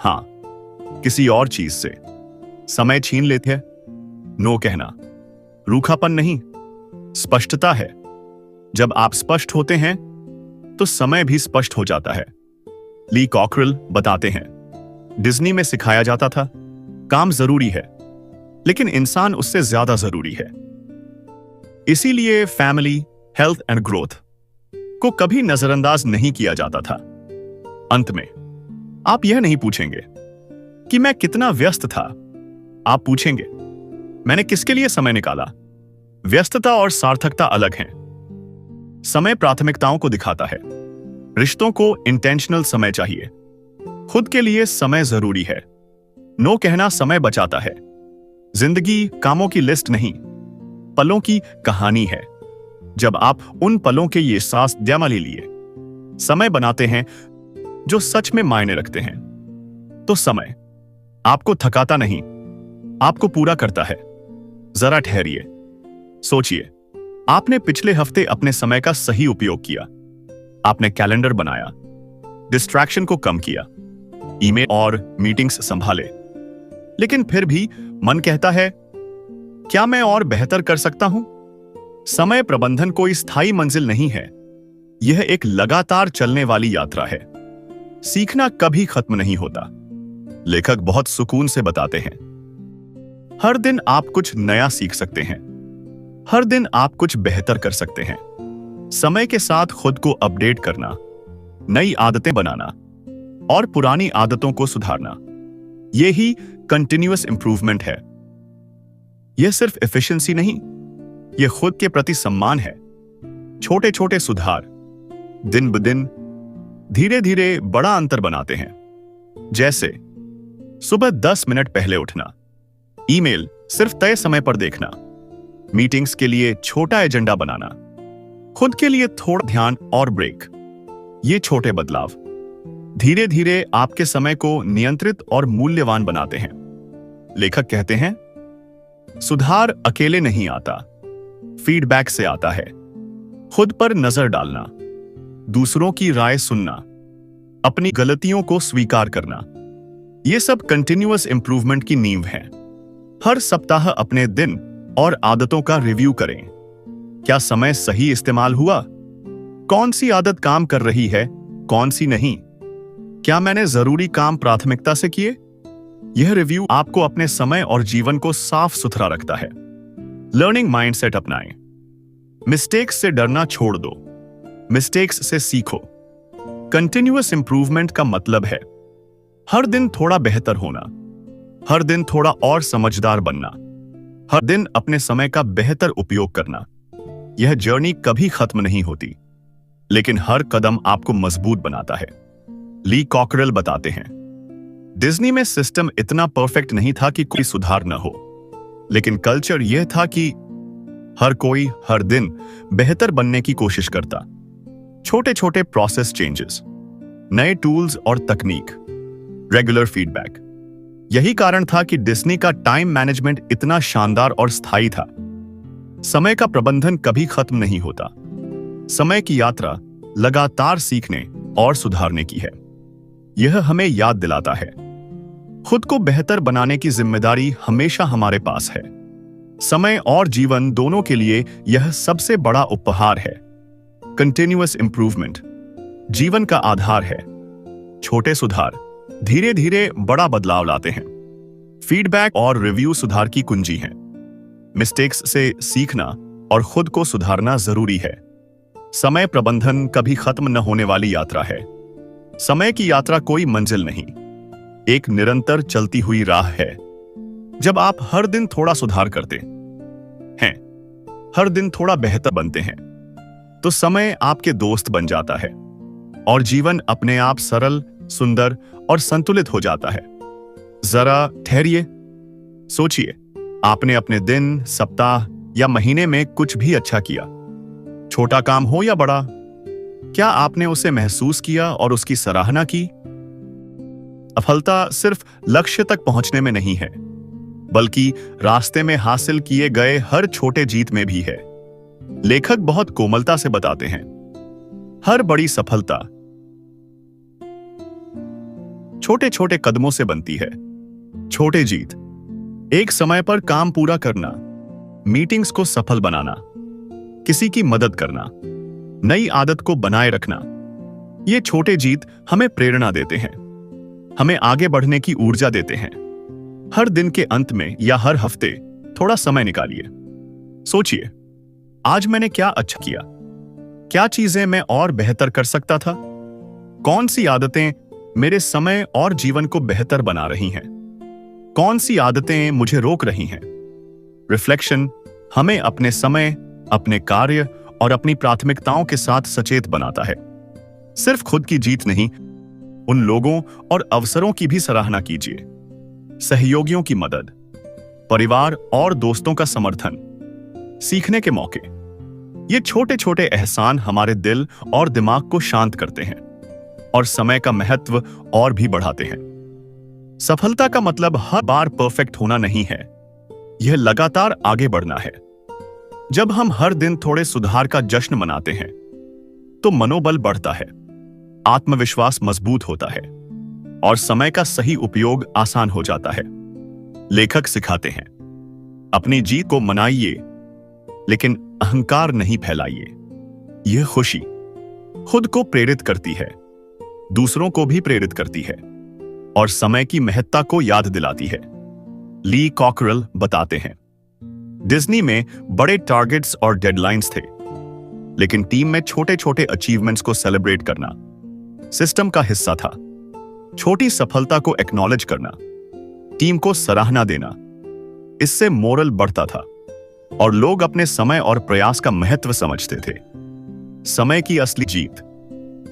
किसी और चीज से समय छीन लेते हैं। नो कहना रूखापन नहीं, स्पष्टता है। जब आप स्पष्ट होते हैं तो समय भी स्पष्ट हो जाता है। ली कॉकरेल बताते हैं, डिज्नी में सिखाया जाता था, काम जरूरी है लेकिन इंसान उससे ज्यादा जरूरी है। इसीलिए फैमिली, हेल्थ एंड ग्रोथ को कभी नजरअंदाज नहीं किया जाता था। अंत में आप यह नहीं पूछेंगे कि मैं कितना व्यस्त था, आप पूछेंगे मैंने किसके लिए समय निकाला। व्यस्तता और सार्थकता अलग हैं। समय प्राथमिकताओं को दिखाता है। रिश्तों को इंटेंशनल समय चाहिए, खुद के लिए समय जरूरी है। नो कहना समय बचाता है। जिंदगी कामों की लिस्ट नहीं, पलों की कहानी है। जब आप उन पलों के ये सांस ले लिए समय बनाते हैं जो सच में मायने रखते हैं, तो समय आपको थकाता नहीं, आपको पूरा करता है। जरा ठहरिए, सोचिए, आपने पिछले हफ्ते अपने समय का सही उपयोग किया। आपने कैलेंडर बनाया, डिस्ट्रैक्शन को कम किया, ईमेल और मीटिंग्स संभाले, लेकिन फिर भी मन कहता है क्या मैं और बेहतर कर सकता हूं? समय प्रबंधन कोई स्थायी मंजिल नहीं है, यह एक लगातार चलने वाली यात्रा है। सीखना कभी खत्म नहीं होता। लेखक बहुत सुकून से बताते हैं, हर दिन आप कुछ नया सीख सकते हैं, हर दिन आप कुछ बेहतर कर सकते हैं। समय के साथ खुद को अपडेट करना, नई आदतें बनाना और पुरानी आदतों को सुधारना, यह ही कंटिन्यूअस इंप्रूवमेंट है। यह सिर्फ एफिशिएंसी नहीं, यह खुद के प्रति सम्मान है। छोटे छोटे सुधार दिन ब दिन धीरे धीरे बड़ा अंतर बनाते हैं। जैसे सुबह 10 मिनट पहले उठना, ईमेल सिर्फ तय समय पर देखना, मीटिंग्स के लिए छोटा एजेंडा बनाना, खुद के लिए थोड़ा ध्यान और ब्रेक। ये छोटे बदलाव धीरे धीरे आपके समय को नियंत्रित और मूल्यवान बनाते हैं। लेखक कहते हैं, सुधार अकेले नहीं आता, फीडबैक से आता है। खुद पर नजर डालना, दूसरों की राय सुनना, अपनी गलतियों को स्वीकार करना, यह सब कंटिन्यूअस इंप्रूवमेंट की नींव है। हर सप्ताह अपने दिन और आदतों का रिव्यू करें। क्या समय सही इस्तेमाल हुआ? कौन सी आदत काम कर रही है, कौन सी नहीं? क्या मैंने जरूरी काम प्राथमिकता से किए? यह रिव्यू आपको अपने समय और जीवन को साफ सुथरा रखता है। लर्निंग माइंडसेट अपनाएं। मिस्टेक्स से डरना छोड़ दो, मिस्टेक्स से सीखो। कंटिन्यूअस इंप्रूवमेंट का मतलब है हर दिन थोड़ा बेहतर होना, हर दिन थोड़ा और समझदार बनना, हर दिन अपने समय का बेहतर उपयोग करना। यह जर्नी कभी खत्म नहीं होती, लेकिन हर कदम आपको मजबूत बनाता है। ली कॉकरेल बताते हैं, डिज्नी में सिस्टम इतना परफेक्ट नहीं था कि कोई सुधार न हो, लेकिन कल्चर यह था कि हर कोई हर दिन बेहतर बनने की कोशिश करता। छोटे छोटे प्रोसेस चेंजेस, नए टूल्स और तकनीक, रेगुलर फीडबैक। यही कारण था कि डिज्नी का टाइम मैनेजमेंट इतना शानदार और स्थायी था। समय का प्रबंधन कभी खत्म नहीं होता। समय की यात्रा लगातार सीखने और सुधारने की है। यह हमें याद दिलाता है, खुद को बेहतर बनाने की जिम्मेदारी हमेशा हमारे पास है। समय और जीवन दोनों के लिए यह सबसे बड़ा उपहार है। कंटिन्यूअस इंप्रूवमेंट जीवन का आधार है। छोटे सुधार धीरे धीरे बड़ा बदलाव लाते हैं। फीडबैक और रिव्यू सुधार की कुंजी हैं। मिस्टेक्स से सीखना और खुद को सुधारना जरूरी है। समय प्रबंधन कभी खत्म न होने वाली यात्रा है। समय की यात्रा कोई मंजिल नहीं, एक निरंतर चलती हुई राह है। जब आप हर दिन थोड़ा सुधार करते हैं, हर दिन थोड़ा बेहतर बनते हैं, तो समय आपके दोस्त बन जाता है और जीवन अपने आप सरल, सुंदर और संतुलित हो जाता है। जरा ठहरिए, सोचिए, आपने अपने दिन, सप्ताह या महीने में कुछ भी अच्छा किया, छोटा काम हो या बड़ा, क्या आपने उसे महसूस किया और उसकी सराहना की? सफलता सिर्फ लक्ष्य तक पहुंचने में नहीं है, बल्कि रास्ते में हासिल किए गए हर छोटे जीत में भी है। लेखक बहुत कोमलता से बताते हैं, हर बड़ी सफलता छोटे छोटे कदमों से बनती है। छोटे जीत एक समय पर काम पूरा करना, मीटिंग्स को सफल बनाना, किसी की मदद करना, नई आदत को बनाए रखना। ये छोटे जीत हमें प्रेरणा देते हैं, हमें आगे बढ़ने की ऊर्जा देते हैं। हर दिन के अंत में या हर हफ्ते थोड़ा समय निकालिए। सोचिए, आज मैंने क्या अच्छा किया, क्या चीजें मैं और बेहतर कर सकता था, कौन सी आदतें मेरे समय और जीवन को बेहतर बना रही हैं, कौन सी आदतें मुझे रोक रही हैं। रिफ्लेक्शन हमें अपने समय, अपने कार्य और अपनी प्राथमिकताओं के साथ सचेत बनाता है। सिर्फ खुद की जीत नहीं, उन लोगों और अवसरों की भी सराहना कीजिए। सहयोगियों की मदद, परिवार और दोस्तों का समर्थन, सीखने के मौके। ये छोटे छोटे एहसान हमारे दिल और दिमाग को शांत करते हैं और समय का महत्व और भी बढ़ाते हैं। सफलता का मतलब हर बार परफेक्ट होना नहीं है, यह लगातार आगे बढ़ना है। जब हम हर दिन थोड़े सुधार का जश्न मनाते हैं तो मनोबल बढ़ता है, आत्मविश्वास मजबूत होता है और समय का सही उपयोग आसान हो जाता है। लेखक सिखाते हैं, अपनी जीत को मनाइए लेकिन अहंकार नहीं फैलाइए। यह खुशी खुद को प्रेरित करती है, दूसरों को भी प्रेरित करती है और समय की महत्ता को याद दिलाती है। ली कॉकरेल बताते हैं, डिज्नी में बड़े टारगेट्स और डेडलाइंस थे, लेकिन टीम में छोटे छोटे अचीवमेंट्स को सेलिब्रेट करना सिस्टम का हिस्सा था। छोटी सफलता को एक्नॉलेज करना, टीम को सराहना देना, इससे मोरल बढ़ता था और लोग अपने समय और प्रयास का महत्व समझते थे। समय की असली जीत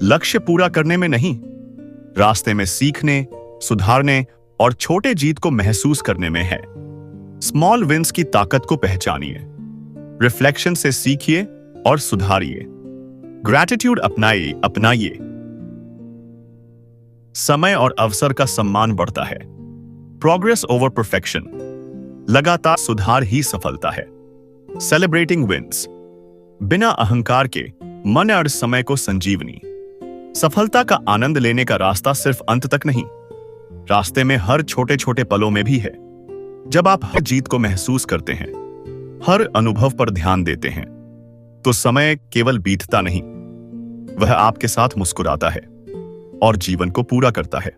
लक्ष्य पूरा करने में नहीं, रास्ते में सीखने, सुधारने और छोटे जीत को महसूस करने में है। स्मॉल विंस की ताकत को पहचानिए, रिफ्लेक्शन से सीखिए और सुधारिए, ग्रैटिट्यूड अपनाइए। समय और अवसर का सम्मान बढ़ता है। प्रोग्रेस ओवर परफेक्शन, लगातार सुधार ही सफलता है। सेलिब्रेटिंग विंस, बिना अहंकार के मन और समय को संजीवनी। सफलता का आनंद लेने का रास्ता सिर्फ अंत तक नहीं, रास्ते में हर छोटे छोटे पलों में भी है। जब आप हर जीत को महसूस करते हैं, हर अनुभव पर ध्यान देते हैं, तो समय केवल बीतता नहीं, वह आपके साथ मुस्कुराता है और जीवन को पूरा करता है।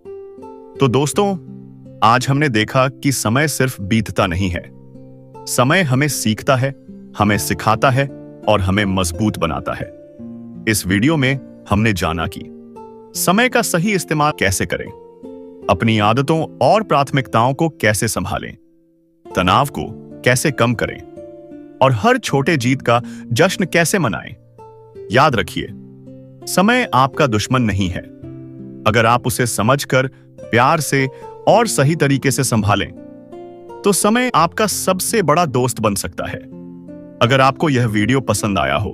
तो दोस्तों, आज हमने देखा कि समय सिर्फ बीतता नहीं है, समय हमें सीखता है, हमें सिखाता है और हमें मजबूत बनाता है। इस वीडियो में हमने जाना कि समय का सही इस्तेमाल कैसे करें, अपनी आदतों और प्राथमिकताओं को कैसे संभालें, तनाव को कैसे कम करें और हर छोटे जीत का जश्न कैसे मनाएं। याद रखिए, समय आपका दुश्मन नहीं है। अगर आप उसे समझकर प्यार से और सही तरीके से संभालें, तो समय आपका सबसे बड़ा दोस्त बन सकता है। अगर आपको यह वीडियो पसंद आया हो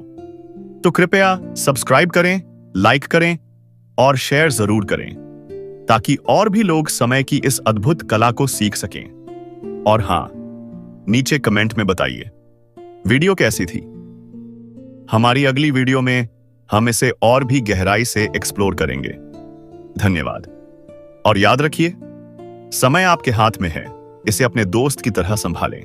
तो कृपया सब्सक्राइब करें, लाइक करें और शेयर जरूर करें, ताकि और भी लोग समय की इस अद्भुत कला को सीख सकें। और हां, नीचे कमेंट में बताइए वीडियो कैसी थी। हमारी अगली वीडियो में हम इसे और भी गहराई से एक्सप्लोर करेंगे। धन्यवाद। और याद रखिए, समय आपके हाथ में है, इसे अपने दोस्त की तरह संभालें।